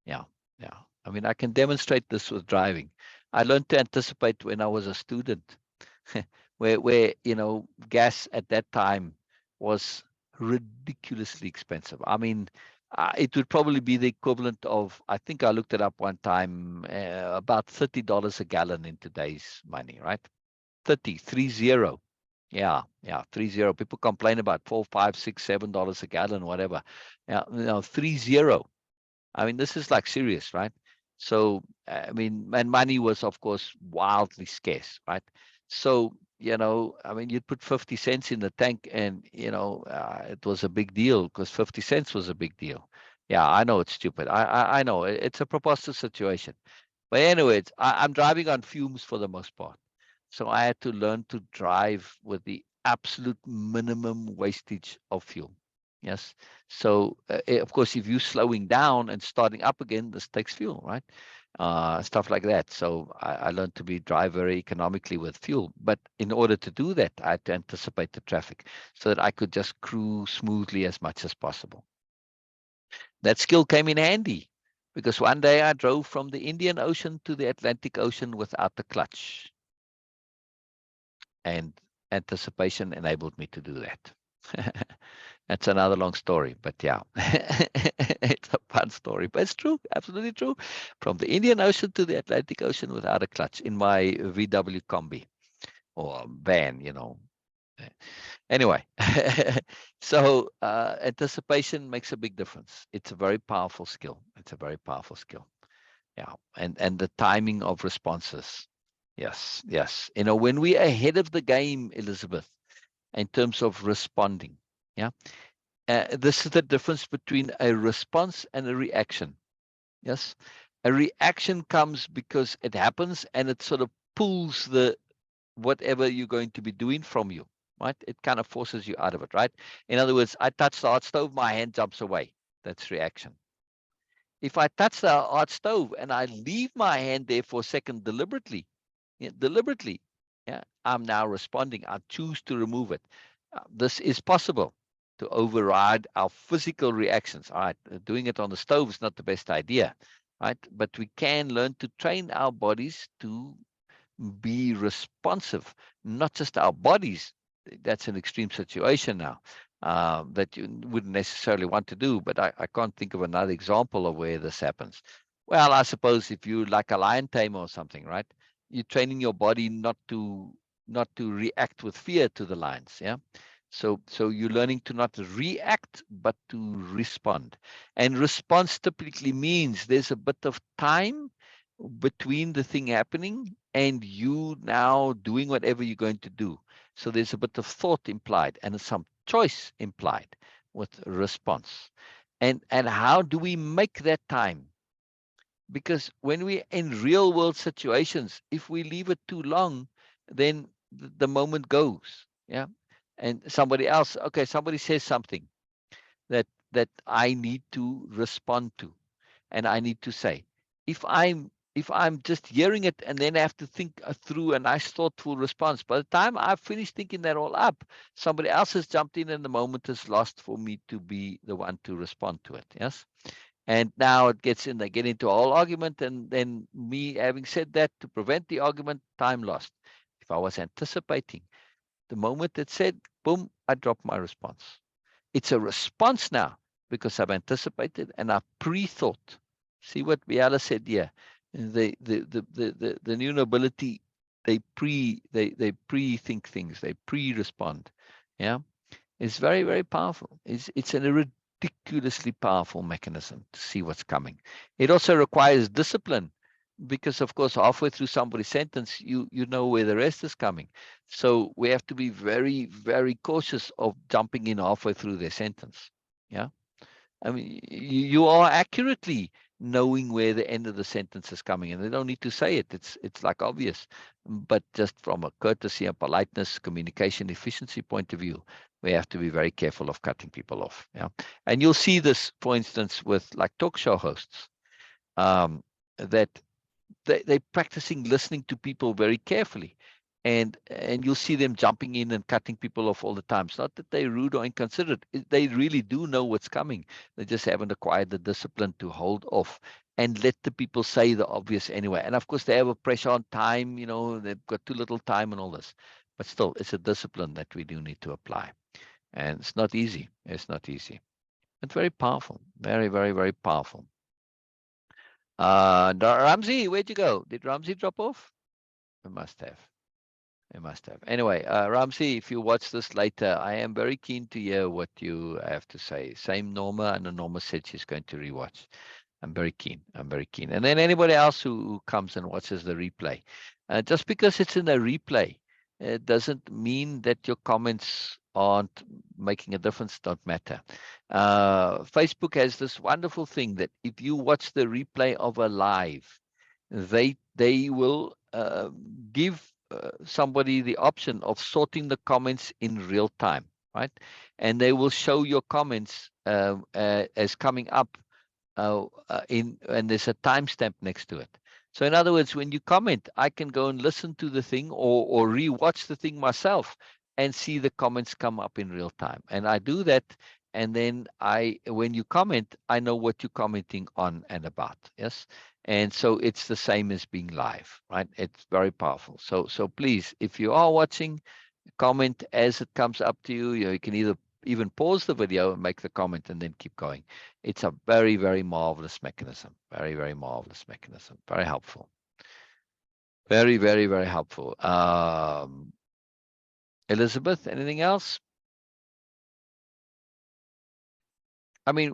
Yeah. Yeah. I mean, I can demonstrate this with driving. I learned to anticipate when I was a student, where gas at that time was ridiculously expensive. I mean, it would probably be the equivalent of, I think I looked it up one time, about $30 a gallon in today's money, right? 30. Yeah, yeah, 30. People complain about 4, 5, 6, $7 a gallon, whatever. Yeah, 30. I mean, this is like serious, right? So, I mean, and money was, of course, wildly scarce, right? So, I mean, you'd put 50 cents in the tank and, it was a big deal because 50 cents was a big deal. Yeah, I know it's stupid. I know it's a preposterous situation. But anyways, I'm driving on fumes for the most part. So I had to learn to drive with the absolute minimum wastage of fuel. Yes. So, of course, if you're slowing down and starting up again, this takes fuel, right? Stuff like that. So I learned to drive very economically with fuel. But in order to do that, I had to anticipate the traffic so that I could just cruise smoothly as much as possible. That skill came in handy because one day I drove from the Indian Ocean to the Atlantic Ocean without the clutch. And anticipation enabled me to do that. That's another long story, but yeah, it's a fun story, but it's true, absolutely true. From the Indian Ocean to the Atlantic Ocean without a clutch in my VW Combi or van. Anyway, so anticipation makes a big difference. It's a very powerful skill. It's a very powerful skill. Yeah, and the timing of responses. Yes, yes. When we're ahead of the game, Elizabeth, in terms of responding, yeah, this is the difference between a response and a reaction. Yes, a reaction comes because it happens and it sort of pulls the whatever you're going to be doing from you, right? It kind of forces you out of it, right? In other words, I touch the hot stove, my hand jumps away. That's reaction. If I touch the hot stove and I leave my hand there for a second deliberately, yeah, I'm now responding. I choose to remove it. This is possible to override our physical reactions. All right, doing it on the stove is not the best idea, right? But we can learn to train our bodies to be responsive, not just our bodies. That's an extreme situation now that you wouldn't necessarily want to do, but I can't think of another example of where this happens. Well, I suppose if you like a lion tamer or something, right? You're training your body not to react with fear to the lions, yeah. So you're learning to not react but to respond, and response typically means there's a bit of time between the thing happening and you now doing whatever you're going to do. So there's a bit of thought implied and some choice implied with response. And how do we make that time? Because when we're in real world situations, if we leave it too long, then the moment goes. Yeah. And somebody says something that I need to respond to, and I need to say, if I'm just hearing it and then I have to think through a nice thoughtful response, by the time I've finished thinking that all up, somebody else has jumped in and the moment is lost for me to be the one to respond to it. Yes. And now it gets in, they get into a whole argument, and then me having said that, to prevent the argument, time lost. If I was anticipating, the moment it said, boom, I dropped my response. It's a response now because I've anticipated and I've pre-thought. See what Biella said here. The new nobility, they pre-think things, they pre-respond. Yeah. It's very, very powerful. It's a ridiculously powerful mechanism to see what's coming. It also requires discipline because, of course, halfway through somebody's sentence, you know where the rest is coming. So we have to be very, very cautious of jumping in halfway through their sentence. Yeah. I mean, you are accurately knowing where the end of the sentence is coming, and they don't need to say it. It's like obvious, but just from a courtesy and politeness, communication efficiency point of view, we have to be very careful of cutting people off. Yeah, and you'll see this, for instance, with like talk show hosts, that they're practicing listening to people very carefully, and you'll see them jumping in and cutting people off all the time. It's not that they're rude or inconsiderate. They really do know what's coming. They just haven't acquired the discipline to hold off and let the people say the obvious anyway. And of course, they have a pressure on time. They've got too little time and all this. But still, it's a discipline that we do need to apply. And it's not easy. It's not easy. It's very powerful. Very, very, very powerful. Ramsey, where'd you go? Did Ramsey drop off? It must have. It must have. Anyway, Ramsey, if you watch this later, I am very keen to hear what you have to say. Same Norma, and Norma said she's going to rewatch. I'm very keen. I'm very keen. And then anybody else who comes and watches the replay, just because it's in a replay, it doesn't mean that your comments aren't making a difference. Don't matter. Facebook has this wonderful thing that if you watch the replay of a live, they will give somebody the option of sorting the comments in real time, right? And they will show your comments as coming up and there's a timestamp next to it. So in other words, when you comment, I can go and listen to the thing or re-watch the thing myself and see the comments come up in real time. And I do that, and then when you comment, I know what you're commenting on and about. Yes. And so it's the same as being live, right? It's very powerful. So please, if you are watching, comment as it comes up to you. You can either even pause the video and make the comment and then keep going. It's a very, very marvelous mechanism. Very, very marvelous mechanism. Very helpful. Very, very, very helpful. Elizabeth, anything else? I mean,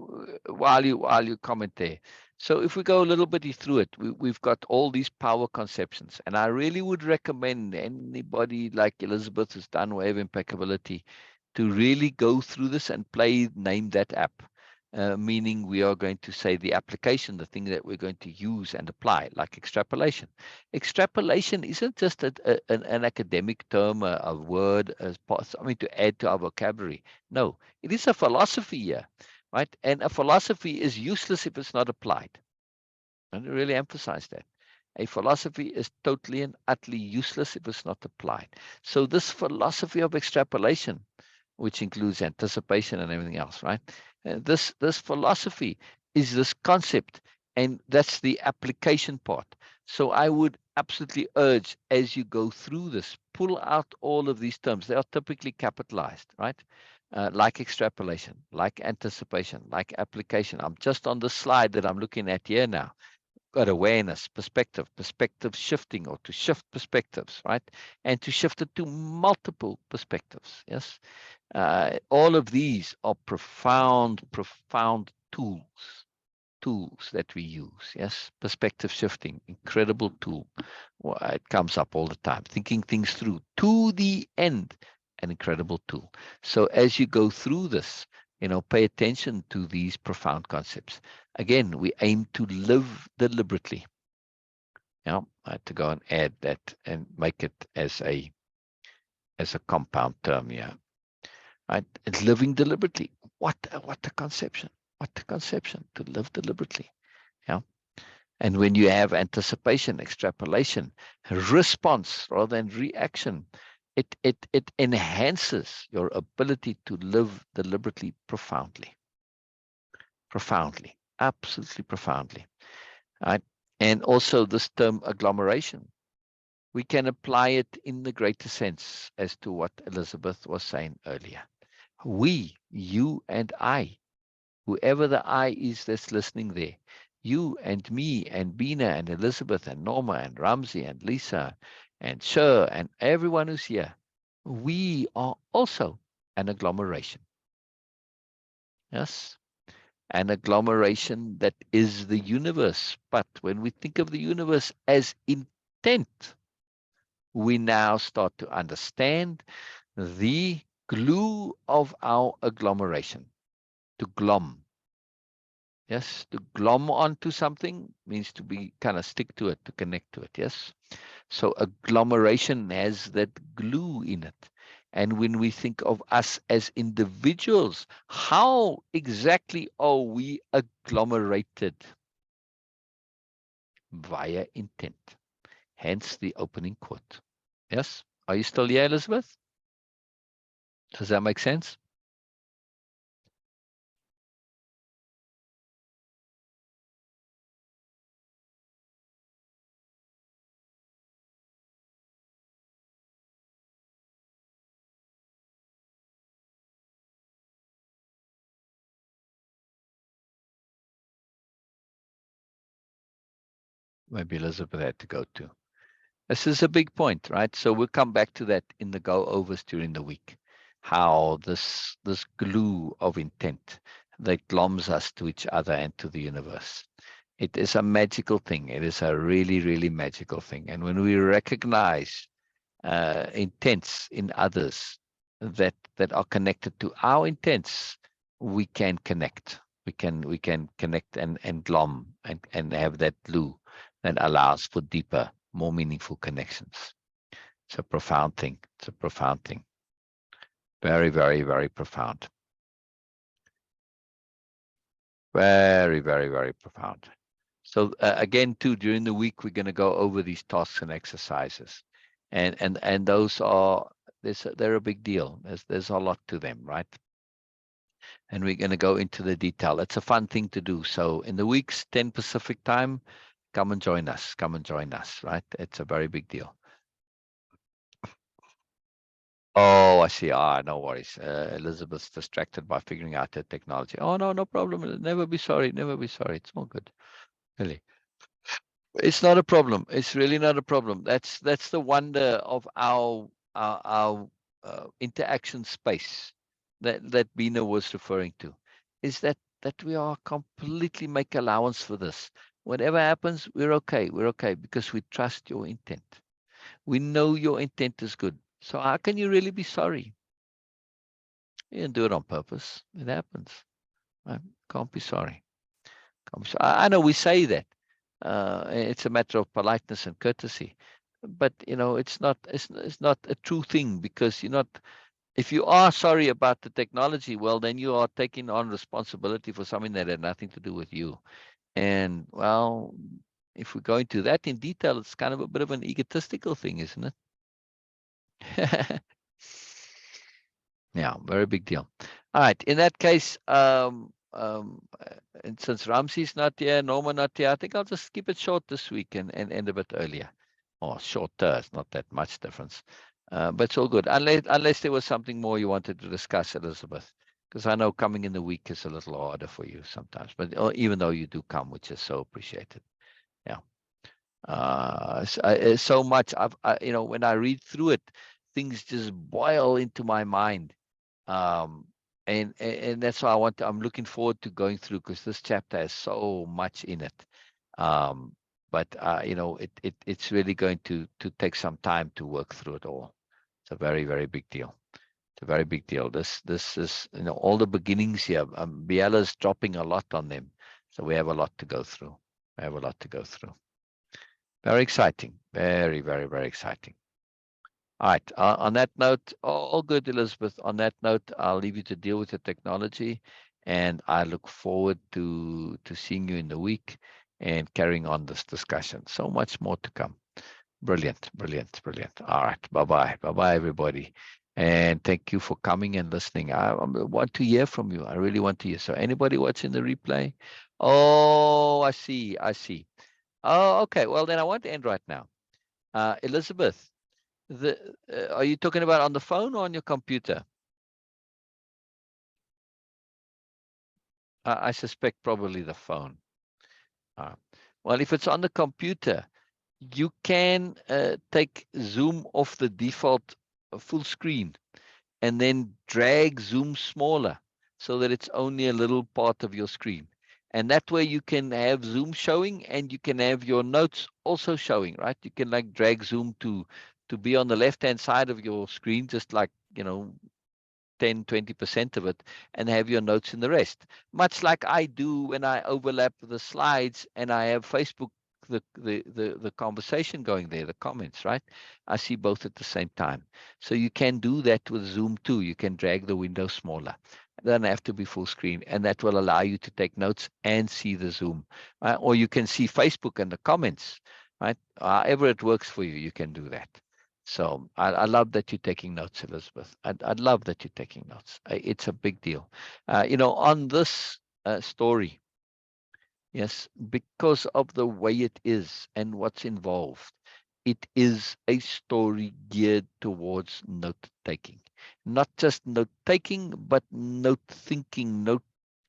while you comment there. So if we go a little bit through it, we've got all these power conceptions, and I really would recommend anybody like Elizabeth who's done Way-of-Impeccability to really go through this and name that app. Meaning we are going to say the application, the thing that we're going to use and apply, like extrapolation. Extrapolation isn't just an academic term, a word, something to add to our vocabulary. No, it is a philosophy here, right? And a philosophy is useless if it's not applied. And I really emphasize that. A philosophy is totally and utterly useless if it's not applied. So this philosophy of extrapolation, which includes anticipation and everything else, right? This philosophy is this concept, and that's the application part. So I would absolutely urge, as you go through this, pull out all of these terms. They are typically capitalized, right? Like extrapolation, like anticipation, like application. I'm just on the slide that I'm looking at here now. Got awareness, perspective shifting, or to shift perspectives, right? And to shift it to multiple perspectives. Yes. All of these are profound tools that we use. Yes. Perspective shifting, incredible tool. Well, it comes up all the time. Thinking things through to the end, an incredible tool. So as you go through this, pay attention to these profound concepts. Again, we aim to live deliberately. I had to go and add that and make it as a compound term. Yeah. Right? It's living deliberately. What a conception. What a conception to live deliberately. Yeah. And when you have anticipation, extrapolation, response rather than reaction, it enhances your ability to live deliberately profoundly. Profoundly. Absolutely profoundly. Right? And also this term agglomeration. We can apply it in the greater sense as to what Elizabeth was saying earlier. We, you and I, whoever the I is that's listening there, you and me and Beena and Elizabeth and Norma and Ramsey and Lisa and Sher and everyone who's here, we are also an agglomeration. Yes, an agglomeration that is the universe. But when we think of the universe as intent, we now start to understand the glue of our agglomeration. To glom. Yes, to glom onto something means to be kind of stick to it, to connect to it. Yes. So agglomeration has that glue in it. And when we think of us as individuals, how exactly are we agglomerated? Via intent. Hence the opening quote. Yes. Are you still here, Elizabeth? Does that make sense? Maybe Elizabeth had to go too. This is a big point, right? So we'll come back to that in the go overs during the week. How this glue of intent that gloms us to each other and to the universe. It is a magical thing. It is a really, really magical thing. And when we recognize intents in others that are connected to our intents, we can connect. We can connect and glom and have that glue that allows for deeper, more meaningful connections. It's a profound thing. It's a profound thing. Very, very, very profound. Very, very, very profound. So again, too, during the week, we're going to go over these tasks and exercises, and those are they're a big deal. There's a lot to them, right? And we're going to go into the detail. It's a fun thing to do. So in the weeks, 10 Pacific time, come and join us. Come and join us, right? It's a very big deal. Oh, I see. No worries. Elizabeth's distracted by figuring out the technology. Oh, no problem. Never be sorry. Never be sorry. It's all good. Really. It's not a problem. It's really not a problem. That's the wonder of our interaction space that Beena was referring to, is that we are completely make allowance for this. Whatever happens, we're okay. We're okay because we trust your intent. We know your intent is good. So how can you really be sorry? You didn't do it on purpose. It happens. Right? Can't be sorry. I know we say that. It's a matter of politeness and courtesy, but it's not a true thing, because you're not. If you are sorry about the technology, well, then you are taking on responsibility for something that had nothing to do with you. And well, if we go into that in detail, it's kind of a bit of an egotistical thing, isn't it? Yeah, very big deal. All right. In that case, and since Ramsey's not here, Norma not here, I think I'll just keep it short this week and end a bit earlier. Or shorter, it's not that much difference. But it's all good. Unless there was something more you wanted to discuss, Elizabeth. Because I know coming in the week is a little harder for you sometimes. But even though you do come, which is so appreciated. Yeah. So much. When I read through it, things just boil into my mind. um and that's why I'm looking forward to going through, because this chapter has so much in it. But it's really going to take some time to work through it all. It's a very, very big deal. It's a very big deal. This is, all the beginnings here. Biella's dropping a lot on them, so we have a lot to go through. We have a lot to go through. Very exciting. Very, very, very exciting. All right. On that note, all good, Elizabeth. On that note, I'll leave you to deal with the technology, and I look forward to seeing you in the week and carrying on this discussion. So much more to come. Brilliant, brilliant, brilliant. All right. Bye-bye. Bye-bye, everybody. And thank you for coming and listening. I want to hear from you. I really want to hear. So anybody watching the replay? Oh, I see. I see. Oh, okay. Well, then I want to end right now. Elizabeth, are you talking about on the phone or on your computer? I suspect probably the phone. Uh, well, if it's on the computer, you can take Zoom off the default full screen and then drag Zoom smaller so that it's only a little part of your screen. And that way you can have Zoom showing and you can have your notes also showing, right? You can like drag Zoom to be on the left-hand side of your screen, just like, 10-20% of it, and have your notes in the rest, much like I do when I overlap the slides and I have Facebook, the conversation going there, the comments, right? I see both at the same time. So you can do that with Zoom too. You can drag the window smaller. It doesn't have to be full screen, and that will allow you to take notes and see the Zoom. Or you can see Facebook and the comments, right? However it works for you, you can do that. So I love that you're taking notes, Elizabeth. I love that you're taking notes. It's a big deal. On this story, yes, because of the way it is and what's involved, it is a story geared towards note taking. Not just note taking, but note thinking, note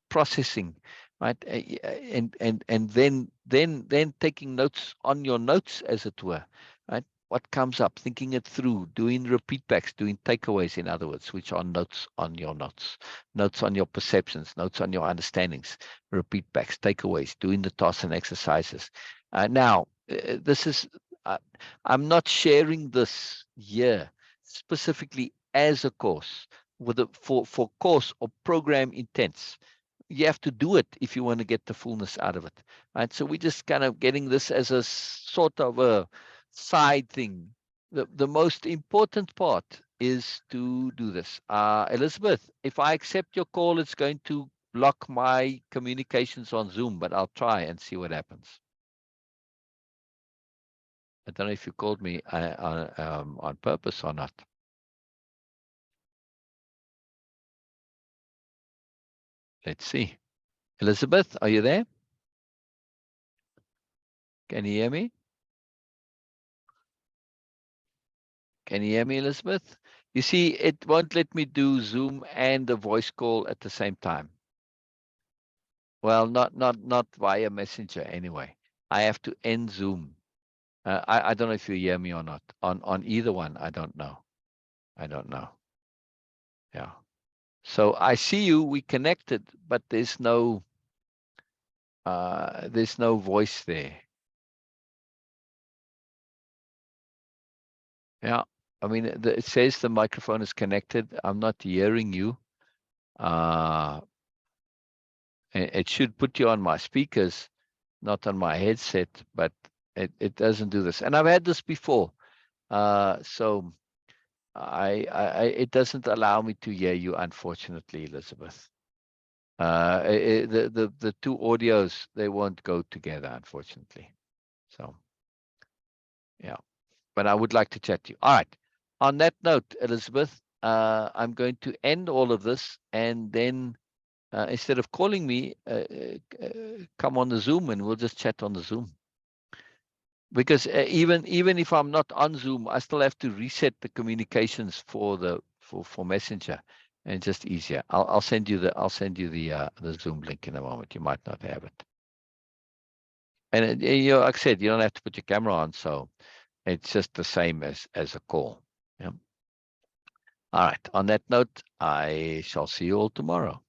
processing, right? And then taking notes on your notes, as it were, right? What comes up, thinking it through, doing repeat backs, doing takeaways, in other words, which are notes on your notes, notes on your perceptions, notes on your understandings, repeat backs, takeaways, doing the tasks and exercises. Now, this is, I'm not sharing this here specifically as a course for course or program intents. You have to do it if you want to get the fullness out of it, right? So we're just kind of getting this as a sort of a side thing. The most important part is to do this. Elizabeth, if I accept your call, it's going to block my communications on Zoom, but I'll try and see what happens. I don't know if you called me on purpose or not. Let's see. Elizabeth, are you there? Can you hear me? Can you hear me, Elizabeth? You see, it won't let me do Zoom and the voice call at the same time. Well, not via Messenger anyway. I have to end Zoom. I don't know if you hear me or not. On either one, I don't know. I don't know. Yeah. So I see you. We connected, but there's no voice there. Yeah. I mean, it says the microphone is connected. I'm not hearing you. It should put you on my speakers, not on my headset, but it doesn't do this. And I've had this before. So it doesn't allow me to hear you, unfortunately, Elizabeth. The two audios, they won't go together, unfortunately. So, yeah. But I would like to chat to you. All right. On that note, Elizabeth, I'm going to end all of this, and then instead of calling me, come on the Zoom and we'll just chat on the Zoom. Because even if I'm not on Zoom, I still have to reset the communications for Messenger, and it's just easier. I'll send you the Zoom link in a moment. You might not have it. And like I said, you don't have to put your camera on, so it's just the same as a call. Yeah. All right. On that note, I shall see you all tomorrow.